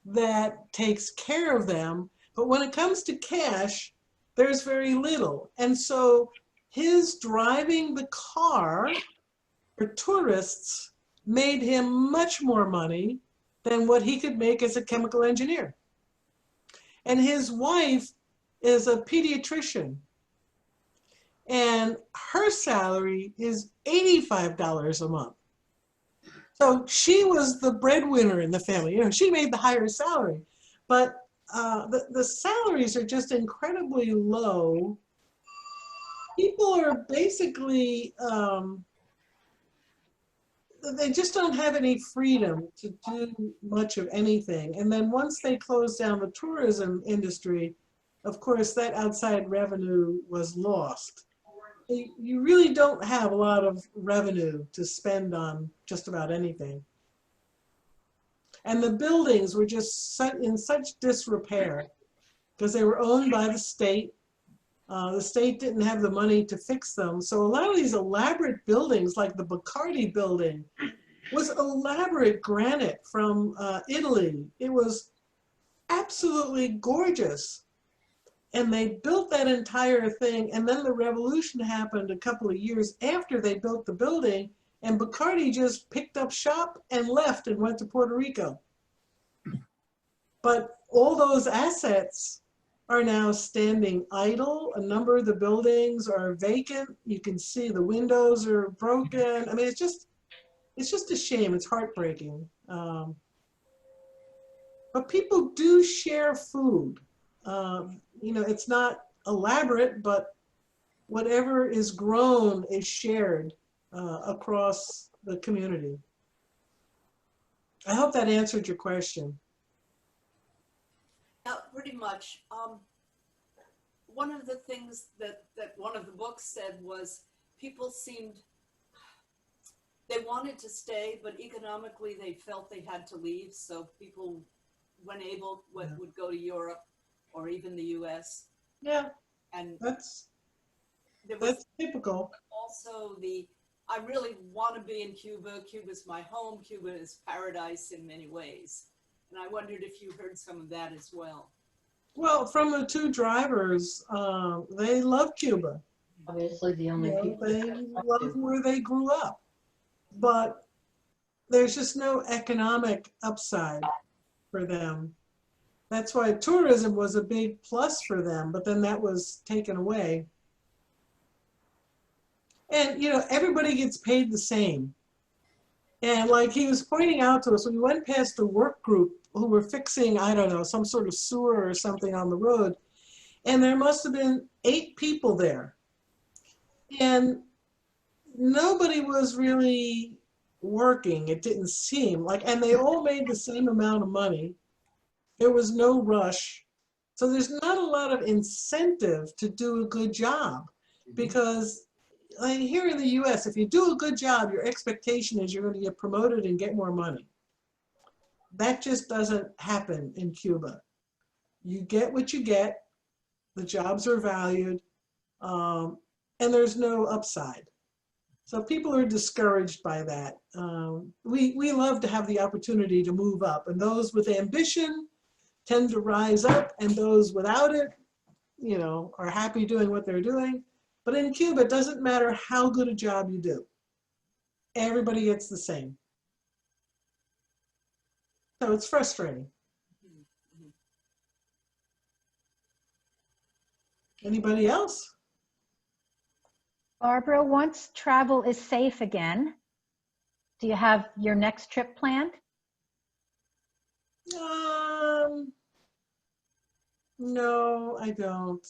that takes care of them, but when it comes to cash, there's very little. And so his driving the car for tourists made him much more money than what he could make as a chemical engineer. And his wife is a pediatrician, and her salary is $85 a month. So she was the breadwinner in the family. You know, she made the higher salary, but the salaries are just incredibly low. People are basically, they just don't have any freedom to do much of anything. And then once they closed down the tourism industry, of course, that outside revenue was lost. You really don't have a lot of revenue to spend on just about anything. And the buildings were just in such disrepair because they were owned by the state. The state didn't have the money to fix them. So a lot of these elaborate buildings, like the Bacardi building, was elaborate granite from Italy. It was absolutely gorgeous. And they built that entire thing. And then the revolution happened a couple of years after they built the building. And Bacardi just picked up shop and left and went to Puerto Rico. But all those assets are now standing idle. A number of the buildings are vacant. You can see the windows are broken. I mean, it's just a shame. It's heartbreaking. But people do share food. You know, it's not elaborate, but whatever is grown is shared across the community. I hope that answered your question. Yeah, pretty much. One of the things that one of the books said was people seemed, they wanted to stay, but economically they felt they had to leave. So people, when able, would go to Europe or even the US. Yeah, and that's typical. Also I really want to be in Cuba. Cuba's my home. Cuba is paradise in many ways. And I wondered if you heard some of that as well. Well, from the two drivers, they love Cuba. Obviously the only people. They love where they grew up. But there's just no economic upside for them. That's why tourism was a big plus for them, but then that was taken away. And, you know, everybody gets paid the same. And like he was pointing out to us, when we went past the work group who were fixing, I don't know, some sort of sewer or something on the road, and there must have been 8 people there. And nobody was really working, it didn't seem like, and they all made the same amount of money. There was no rush. So there's not a lot of incentive to do a good job because like here in the US, if you do a good job, your expectation is you're going to get promoted and get more money. That just doesn't happen in Cuba. You get what you get, the jobs are valued, and there's no upside. So people are discouraged by that. We love to have the opportunity to move up, and those with ambition tend to rise up, and those without it, you know, are happy doing what they're doing. But in Cuba, it doesn't matter how good a job you do. Everybody gets the same. So it's frustrating. Anybody else? Barbara, once travel is safe again, do you have your next trip planned? No, I don't.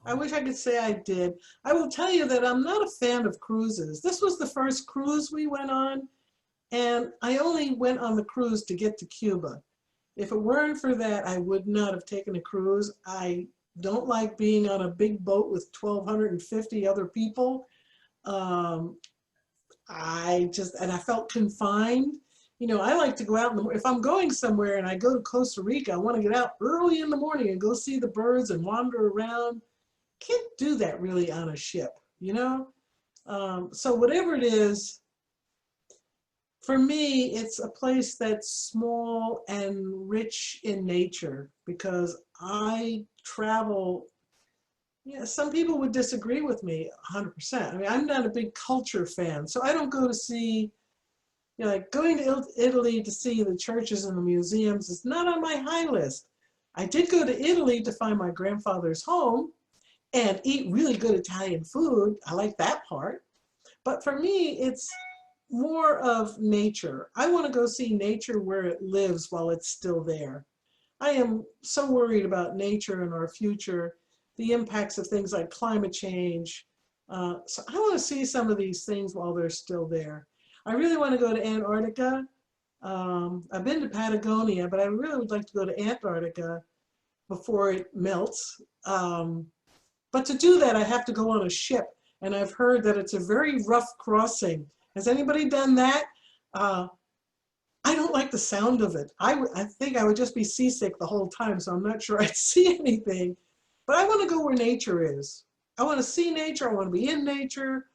I wish I could say I did. I will tell you that I'm not a fan of cruises. This was the first cruise we went on, and I only went on the cruise to get to Cuba. If it weren't for that, I would not have taken a cruise. I don't like being on a big boat with 1,250 other people. And I felt confined. You know, I like to go out if I'm going somewhere and I go to Costa Rica, I want to get out early in the morning and go see the birds and wander around. Can't do that really on a ship, you know? So whatever it is, for me, it's a place that's small and rich in nature because I travel. Yeah, some people would disagree with me 100%. I mean, I'm not a big culture fan, so I don't go to see, you know, like going to Italy to see the churches and the museums is not on my high list. I did go to Italy to find my grandfather's home and eat really good Italian food. I like that part. But for me, it's more of nature. I want to go see nature where it lives while it's still there. I am so worried about nature and our future, the impacts of things like climate change. So I want to see some of these things while they're still there. I really want to go to Antarctica. I've been to Patagonia, but I really would like to go to Antarctica before it melts. But to do that, I have to go on a ship. And I've heard that it's a very rough crossing. Has anybody done that? I don't like the sound of it. I think I would just be seasick the whole time, so I'm not sure I'd see anything. But I want to go where nature is. I want to see nature. I want to be in nature.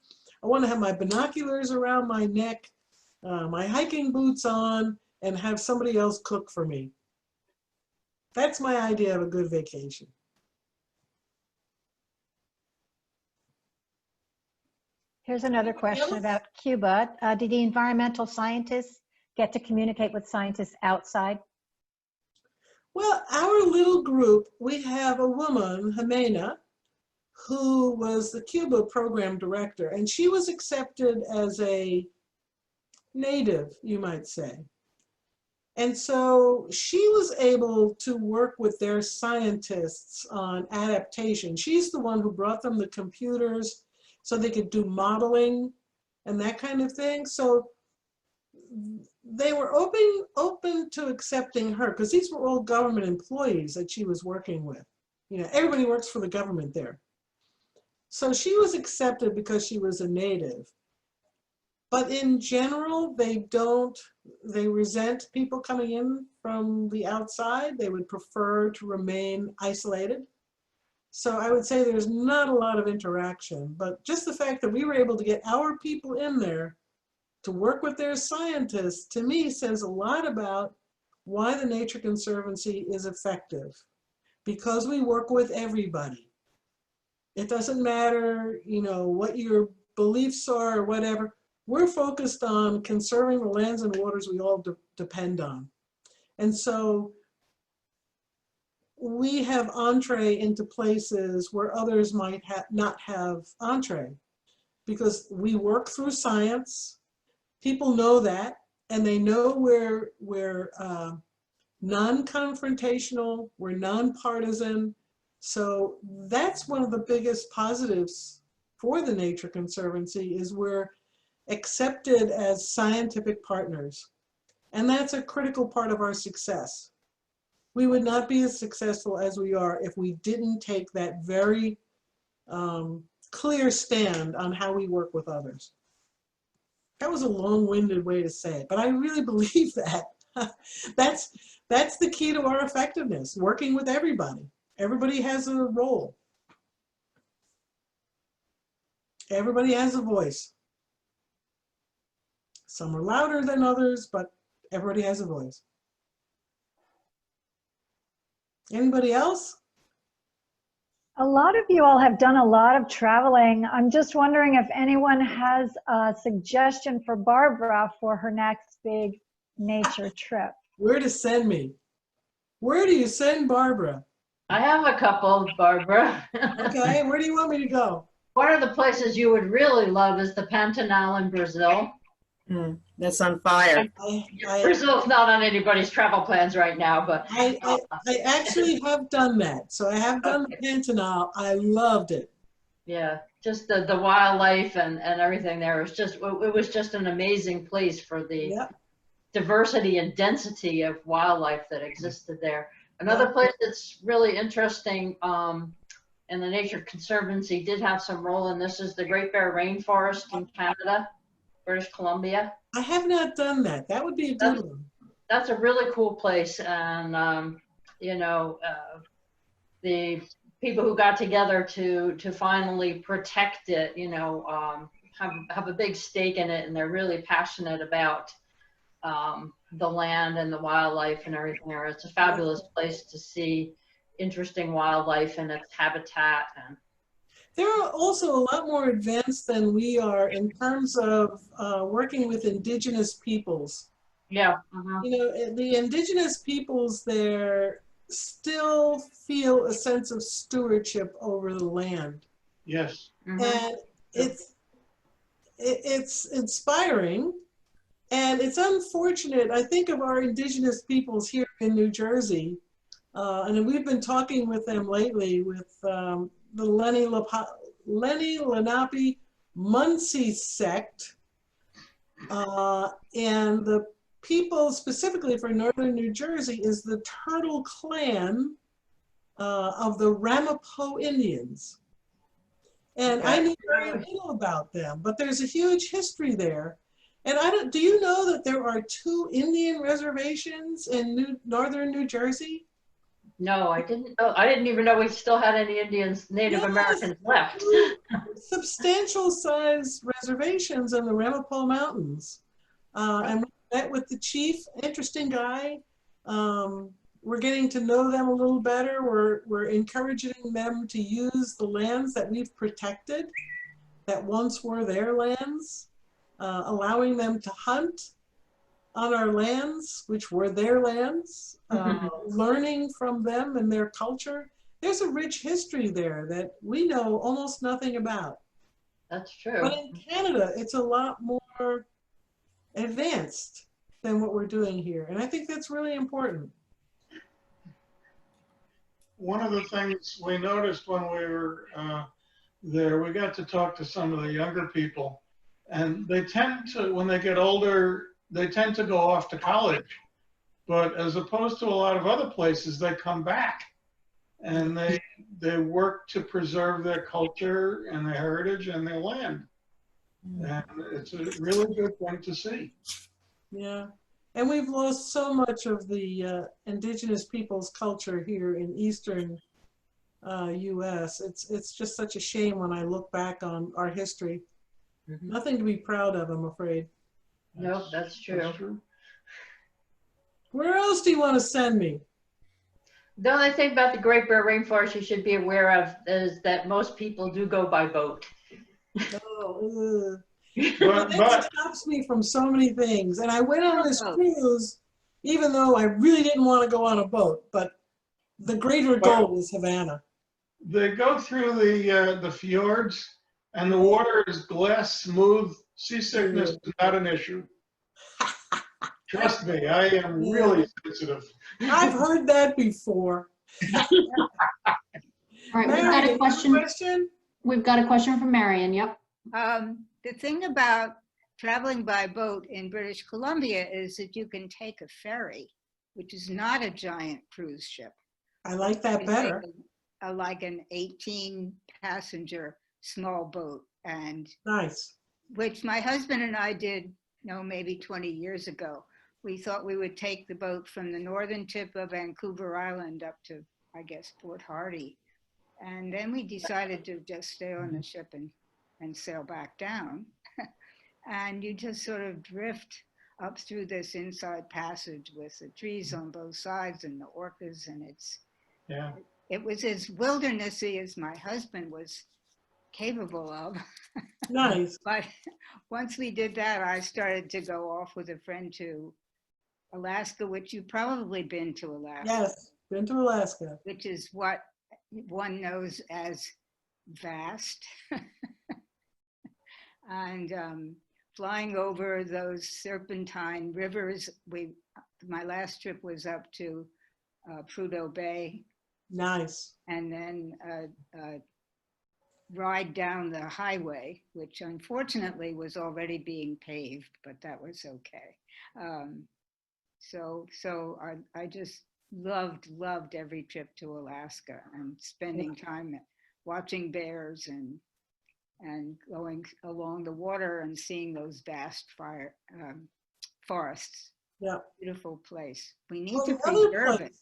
I want to have my binoculars around my neck, my hiking boots on, and have somebody else cook for me. That's my idea of a good vacation. Here's another question about Cuba. Did the environmental scientists get to communicate with scientists outside? Well, our little group, we have a woman, Jimena, who was the Cuba program director, and she was accepted as a native, you might say. And so she was able to work with their scientists on adaptation. She's the one who brought them the computers so they could do modeling and that kind of thing. So they were open to accepting her because these were all government employees that she was working with. You know, everybody works for the government there. So she was accepted because she was a native. But in general, they resent people coming in from the outside. They would prefer to remain isolated. So I would say there's not a lot of interaction, but just the fact that we were able to get our people in there to work with their scientists, to me, says a lot about why the Nature Conservancy is effective. Because we work with everybody. It doesn't matter, you know, what your beliefs are or whatever. We're focused on conserving the lands and waters we all depend on. And so we have entree into places where others might not have entree because we work through science. People know that, and they know we're non-confrontational, we're non-partisan. So that's one of the biggest positives for the Nature Conservancy is we're accepted as scientific partners. And that's a critical part of our success. We would not be as successful as we are if we didn't take that very clear stand on how we work with others. That was a long-winded way to say it, but I really believe that. That's the key to our effectiveness, working with everybody. Everybody has a role. Everybody has a voice. Some are louder than others, but everybody has a voice. Anybody else? A lot of you all have done a lot of traveling. I'm just wondering if anyone has a suggestion for Barbara for her next big nature trip. Where to send me? Where do you send Barbara? I have a couple, Barbara. Okay, where do you want me to go? One of the places you would really love is the Pantanal in Brazil. That's on fire. Brazil's not on anybody's travel plans right now, but I actually have done that. So I have done the Pantanal. I loved it. yeah, just the wildlife and everything there was just, it was just an amazing place for the Yep. diversity and density of wildlife that existed there. Another place that's really interesting, and the Nature Conservancy did have some role in this, is the Great Bear Rainforest in Canada, British Columbia. I have not done that. That would be a good one. That's a really cool place, and you know, the people who got together to finally protect it, you know, have a big stake in it, and they're really passionate about the land and the wildlife and everything there. It's a fabulous place to see interesting wildlife and its habitat. And They're also a lot more advanced than we are in terms of working with indigenous peoples. yeah, You know, the indigenous peoples there still feel a sense of stewardship over the land. Yes. And it's inspiring, and it's unfortunate. I think of our indigenous peoples here in New Jersey, and we've been talking with them lately with the Lenni Lenape Munsee sect, and the people specifically for northern New Jersey is the Turtle Clan of the Ramapo Indians. And I knew very little about them, but there's a huge history there. And do you know that there are 2 Indian reservations in northern New Jersey? no, I didn't know. I didn't even know we still had any Indians, Native Yes. Americans left. Substantial size reservations in the Ramapo Mountains. And we met with the chief, interesting guy. We're getting to know them a little better. We're encouraging them to use the lands that we've protected, that once were their lands, allowing them to hunt on our lands, which were their lands, learning from them and their culture. There's a rich history there that we know almost nothing about. That's true. But in Canada, it's a lot more advanced than what we're doing here. And I think that's really important. One of the things we noticed when we were there, we got to talk to some of the younger people, and they tend to, when they get older, they tend to go off to college. But as opposed to a lot of other places, they come back and they work to preserve their culture and their heritage and their land. And it's a really good thing to see. Yeah. And we've lost so much of the indigenous people's culture here in Eastern US. It's just such a shame when I look back on our history. Nothing to be proud of, I'm afraid. Nope, that's true. That's true. Where else do you want to send me? The only thing about the Great Bear Rainforest you should be aware of is that most people do go by boat. Oh, But that stops me from so many things. And I went on this cruise, even though I really didn't want to go on a boat, but the greater goal was Havana. they go through the fjords, and the water is glass smooth. Seasickness is not an issue. Trust me, I am really sensitive. I've heard that before. All right, we've got Marion, a question. question? We've got a question from Marion. Yep. The thing about traveling by boat in British Columbia is that you can take a ferry, which is not a giant cruise ship. I like that You better. take like an 18-passenger small boat, and Nice. which my husband and I did, maybe 20 years ago. We thought we would take the boat from the northern tip of Vancouver Island up to, I guess, Port Hardy. And then we decided to just stay on the ship and sail back down. And you just sort of drift up through this inside passage with the trees on both sides and the orcas, and Yeah. it was as wildernessy as my husband was capable of. Nice. But once we did that, I started to go off with a friend to Alaska, which you've probably been to Alaska. Yes, been to Alaska. Which is what one knows as vast. And flying over those serpentine rivers, my last trip was up to Prudhoe Bay. Nice. And then ride down the highway, which unfortunately was already being paved, but that was okay. So I just loved every trip to Alaska and spending time watching bears and going along the water and seeing those vast forests. Yeah. Beautiful place. We need Well, to the other preserve place- it.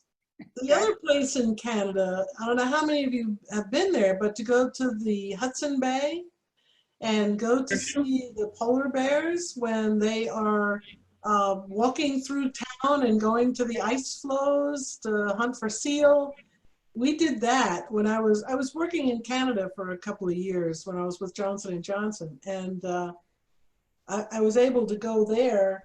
The other place in Canada, I don't know how many of you have been there, but to go to the Hudson Bay and go to see the polar bears when they are walking through town and going to the ice floes to hunt for seal. We did that when I was working in Canada for a couple of years when I was with Johnson & Johnson, and I was able to go there.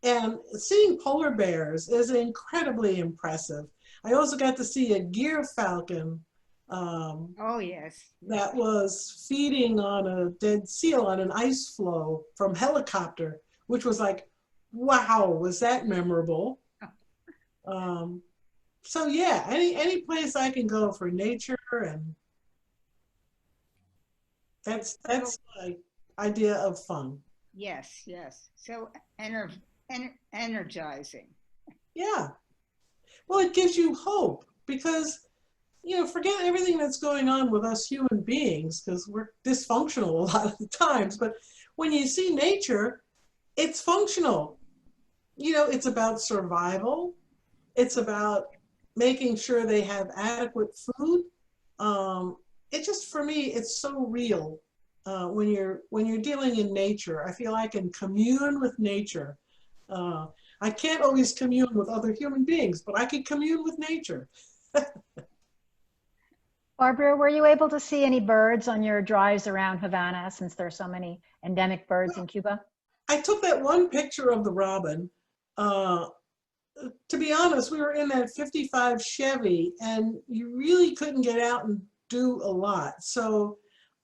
And seeing polar bears is incredibly impressive. I also got to see a gyr falcon Oh, yes. that was feeding on a dead seal on an ice floe from helicopter, which was like, wow, was that memorable. So yeah, any place I can go for nature, and that's my idea of fun. Yes, yes. So energizing. Yeah. Well, it gives you hope because, forget everything that's going on with us human beings because we're dysfunctional a lot of the times. But when you see nature, it's functional. It's about survival. It's about making sure they have adequate food. It just, for me, it's so real when you're dealing in nature. I feel I can commune with nature. I can't always commune with other human beings, but I can commune with nature. Barbara, were you able to see any birds on your drives around Havana since there are so many endemic birds in Cuba? I took that one picture of the robin. To be honest, we were in that 55 Chevy and you really couldn't get out and do a lot. So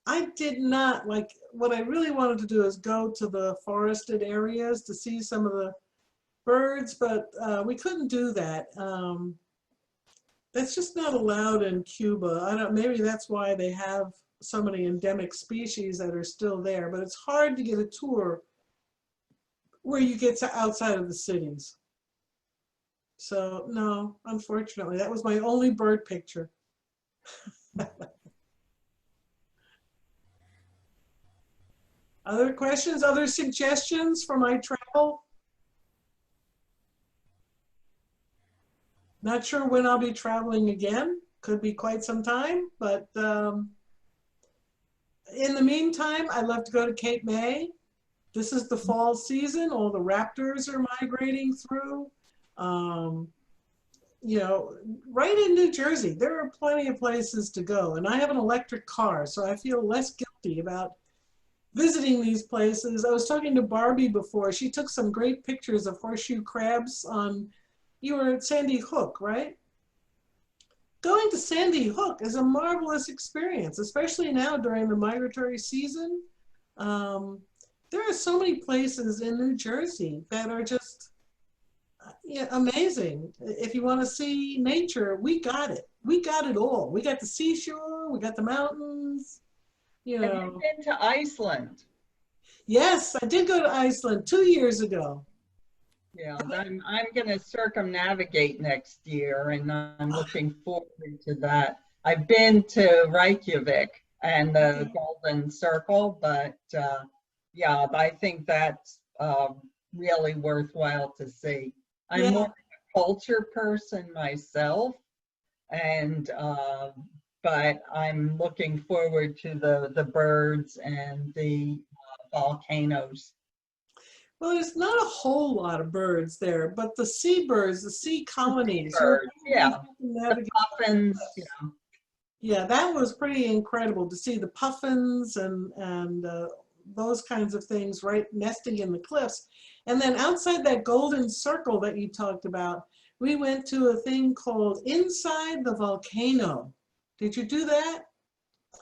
I did not, what I really wanted to do is go to the forested areas to see some of the birds, but we couldn't do that. That's just not allowed in Cuba. Maybe that's why they have so many endemic species that are still there, but it's hard to get a tour where you get to outside of the cities. So no, unfortunately, that was my only bird picture. Other questions, other suggestions for my travel? Not sure when I'll be traveling again. Could be quite some time, but in the meantime, I'd love to go to Cape May. This is the fall season. All the raptors are migrating through. Right in New Jersey, there are plenty of places to go. And I have an electric car, so I feel less guilty about visiting these places. I was talking to Barbie before. She took some great pictures of horseshoe crabs you were at Sandy Hook, right? Going to Sandy Hook is a marvelous experience, especially now during the migratory season. There are so many places in New Jersey that are just amazing. If you want to see nature, we got it. We got it all. We got the seashore, we got the mountains. Have you been to Iceland? Yes, I did go to Iceland 2 years ago. Yeah, I'm going to circumnavigate next year, and I'm looking forward to that. I've been to Reykjavik and the Golden Circle, but yeah, I think that's really worthwhile to see. I'm more a culture person myself, and but I'm looking forward to the birds and the volcanoes. Well, there's not a whole lot of birds there, but the seabirds, the sea colonies. Birds, yeah. The Navigate. puffins, you know. Yeah, that was pretty incredible to see the puffins and those kinds of things right nesting in the cliffs. And then outside that golden circle that you talked about, we went to a thing called Inside the Volcano. Did you do that?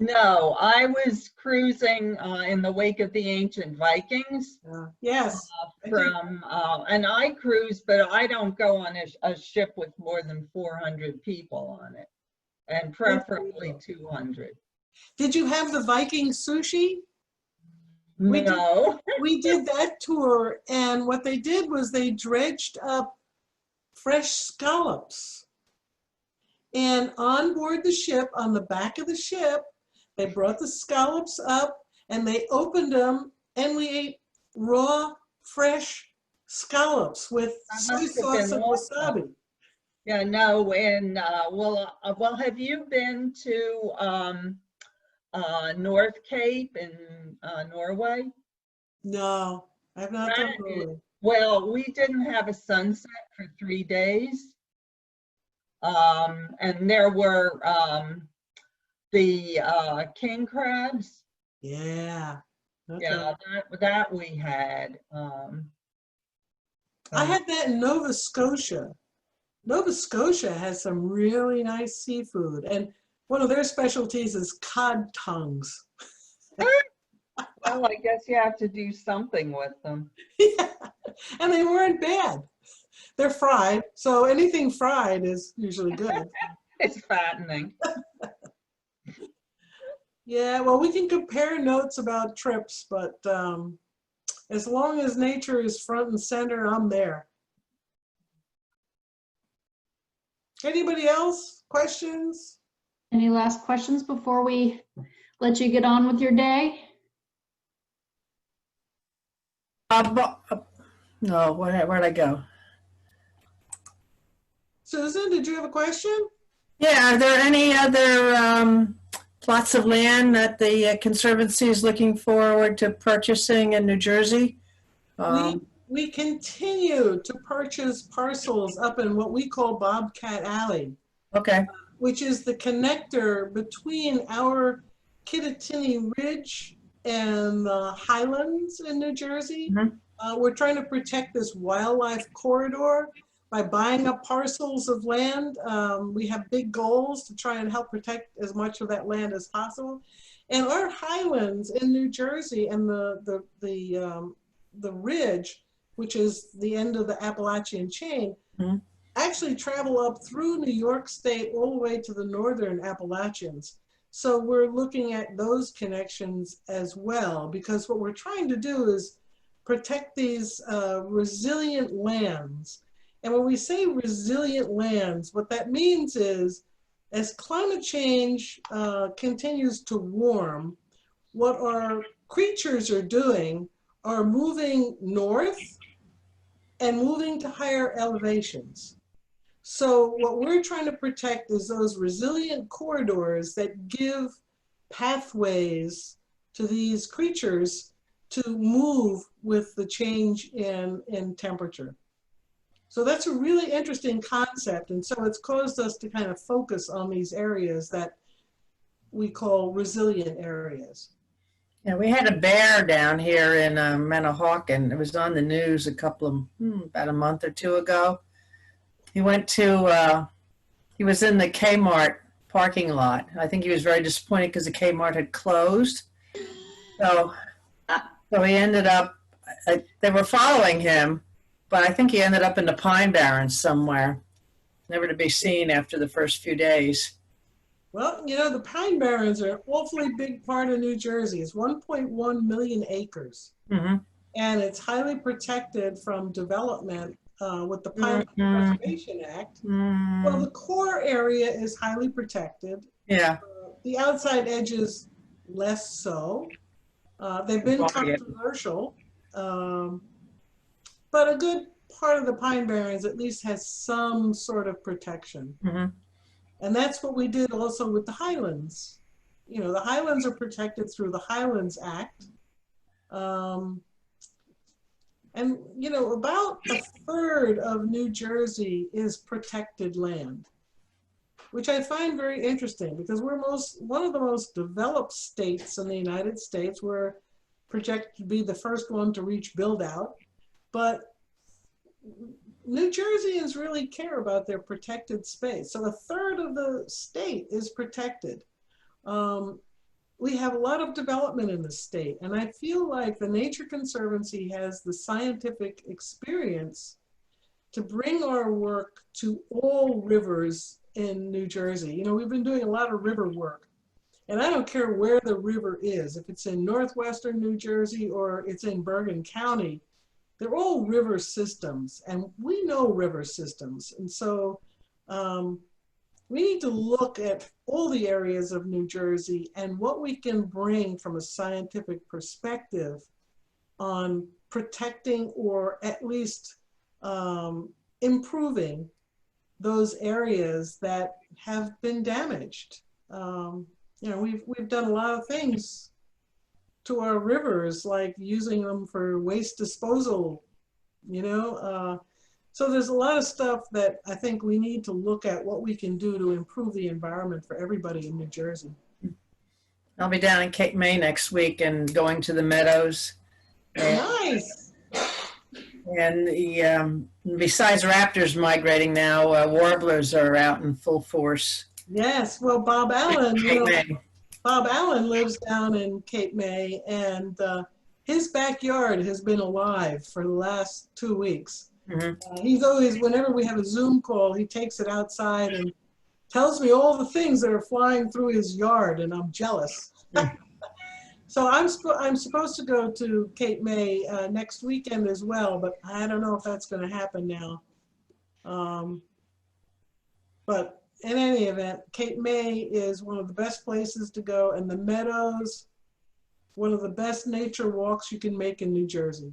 No, I was cruising in the wake of the ancient Vikings. Yes. And I cruise, but I don't go on a ship with more than 400 people on it, and preferably 200. Did you have the Viking sushi? No. We did that tour, and what they did was they dredged up fresh scallops. And on board the ship, on the back of the ship, they brought the scallops up and they opened them, and we ate raw, fresh scallops with soy sauce and wasabi. Yeah, no, and well, have you been to North Cape in Norway? No, I've not done Norway. Well, we didn't have a sunset for 3 days. And there were the king crabs. Yeah. Okay. Yeah, that we had. I had that in Nova Scotia. Nova Scotia has some really nice seafood, and one of their specialties is cod tongues. Well, I guess you have to do something with them. Yeah, and they weren't bad. They're fried, so anything fried is usually good. It's fattening. Yeah, well, we can compare notes about trips, but as long as nature is front and center, I'm there. Anybody else? Questions? Any last questions before we let you get on with your day? No, where'd I go? Susan, did you have a question? Yeah, are there any other plots of land that the Conservancy is looking forward to purchasing in New Jersey? We continue to purchase parcels up in what we call Bobcat Alley. Okay. Which is the connector between our Kittatinny Ridge and the Highlands in New Jersey. Mm-hmm. We're trying to protect this wildlife corridor by buying up parcels of land. We have big goals to try and help protect as much of that land as possible. And our highlands in New Jersey and the ridge, which is the end of the Appalachian chain, mm-hmm. actually travel up through New York State all the way to the northern Appalachians. So we're looking at those connections as well, because what we're trying to do is protect these resilient lands. And when we say resilient lands, what that means is as climate change continues to warm, what our creatures are doing are moving north and moving to higher elevations. So what we're trying to protect is those resilient corridors that give pathways to these creatures to move with the change in temperature. So that's a really interesting concept. And so it's caused us to kind of focus on these areas that we call resilient areas. Yeah, we had a bear down here in Manahawkin. It was on the news about a month or two ago. He went to, he was in the Kmart parking lot. I think he was very disappointed because the Kmart had closed. So he ended up, they were following him, but I think he ended up in the Pine Barrens somewhere, never to be seen after the first few days. Well, you know, the Pine Barrens are an awfully big part of New Jersey. It's 1.1 million acres. Mm-hmm. And it's highly protected from development with the Pine Preservation Act. Mm-hmm. Well, the core area is highly protected. Yeah. The outside edges, less so. They've been controversial, but a good part of the Pine Barrens at least has some sort of protection. Mm-hmm. And that's what we did also with the Highlands. You know, the Highlands are protected through the Highlands Act. And, you know, about a third of New Jersey is protected land, which I find very interesting because we're one of the most developed states in the United States. We're projected to be the first one to reach build out, but New Jerseyans really care about their protected space. So a third of the state is protected. We have a lot of development in the state, and I feel like the Nature Conservancy has the scientific experience to bring our work to all rivers in New Jersey. You know, we've been doing a lot of river work, and I don't care where the river is, if it's in northwestern New Jersey or it's in Bergen County, they're all river systems, and we know river systems. And so we need to look at all the areas of New Jersey and what we can bring from a scientific perspective on protecting or at least improving those areas that have been damaged. You know, we've done a lot of things to our rivers, like using them for waste disposal, you know. So there's a lot of stuff that I think we need to look at what we can do to improve the environment for everybody in New Jersey. I'll be down in Cape May next week and going to the meadows. Nice. And besides raptors migrating now, warblers are out in full force. Yes, well, Bob Allen, you Cape know, May. Bob Allen lives down in Cape May, and his backyard has been alive for the last 2 weeks. He's always, whenever we have a Zoom call, he takes it outside and tells me all the things that are flying through his yard, and I'm jealous. So I'm supposed to go to Cape May next weekend as well, but I don't know if that's going to happen now. But in any event, Cape May is one of the best places to go, and the meadows, one of the best nature walks you can make in New Jersey.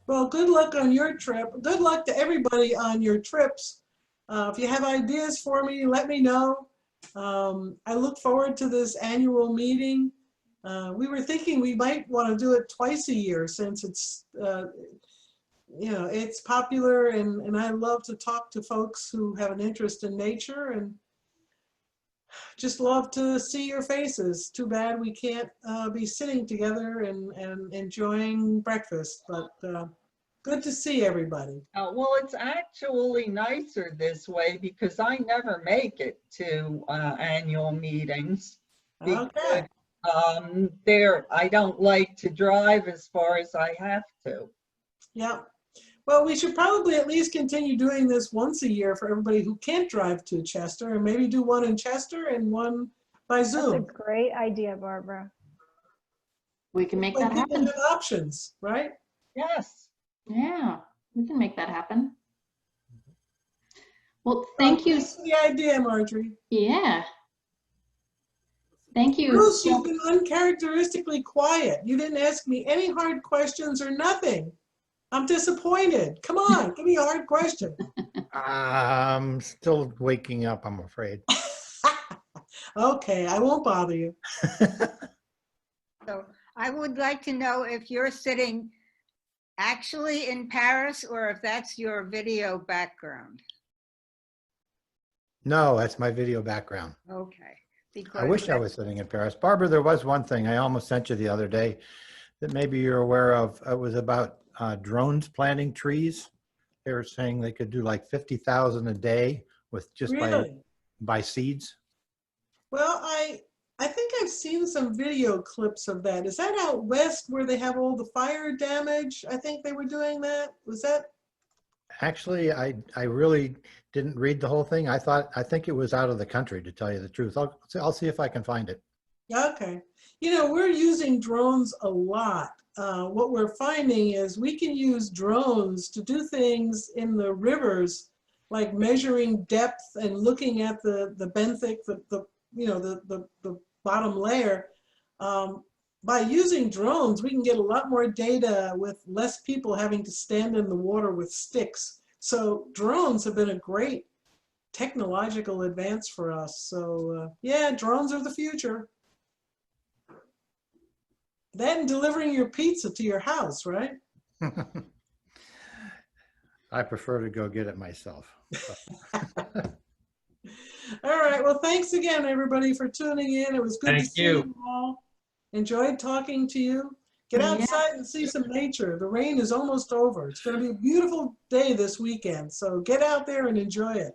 Well, good luck on your trip. Good luck to everybody on your trips. If you have ideas for me, let me know. I look forward to this annual meeting. We were thinking we might want to do it twice a year since it's, you know, it's popular, and I love to talk to folks who have an interest in nature and just love to see your faces. Too bad we can't be sitting together and enjoying breakfast, but good to see everybody. Well, it's actually nicer this way because I never make it to annual meetings. Okay. I don't like to drive as far as I have to. Yeah. Well, we should probably at least continue doing this once a year for everybody who can't drive to Chester, and maybe do one in Chester and one by Zoom. That's a great idea, Barbara. We can make Like that people happen. have options, right? Yes. Yeah, we can make that happen. Well, thank you. Thanks for the idea, Marjorie. Yeah. Thank you. Bruce, you've been uncharacteristically quiet. You didn't ask me any hard questions or nothing. I'm disappointed. Come on, give me a hard question. I'm still waking up, I'm afraid. Okay, I won't bother you. So I would like to know if you're sitting actually in Paris or if that's your video background. No, that's my video background. Okay. I wish I was sitting in Paris. Barbara, there was one thing I almost sent you the other day that maybe you're aware of. It was about drones planting trees. They were saying they could do like 50,000 a day with just Really? by seeds. Well, I think I've seen some video clips of that. Is that out west where they have all the fire damage? I think they were doing that. Was that? Actually, I really didn't read the whole thing. I think it was out of the country, to tell you the truth. I'll see if I can find it. Okay. You know, we're using drones a lot. What we're finding is we can use drones to do things in the rivers, like measuring depth and looking at the benthic, the bottom layer. By using drones, we can get a lot more data with less people having to stand in the water with sticks. So drones have been a great technological advance for us. So yeah, drones are the future. Then delivering your pizza to your house, right? I prefer to go get it myself. All right. Well, thanks again, everybody, for tuning in. It was good to Thank see you. you all. Enjoyed talking to you. Get Yeah. outside and see some nature. The rain is almost over. It's going to be a beautiful day this weekend. So get out there and enjoy it.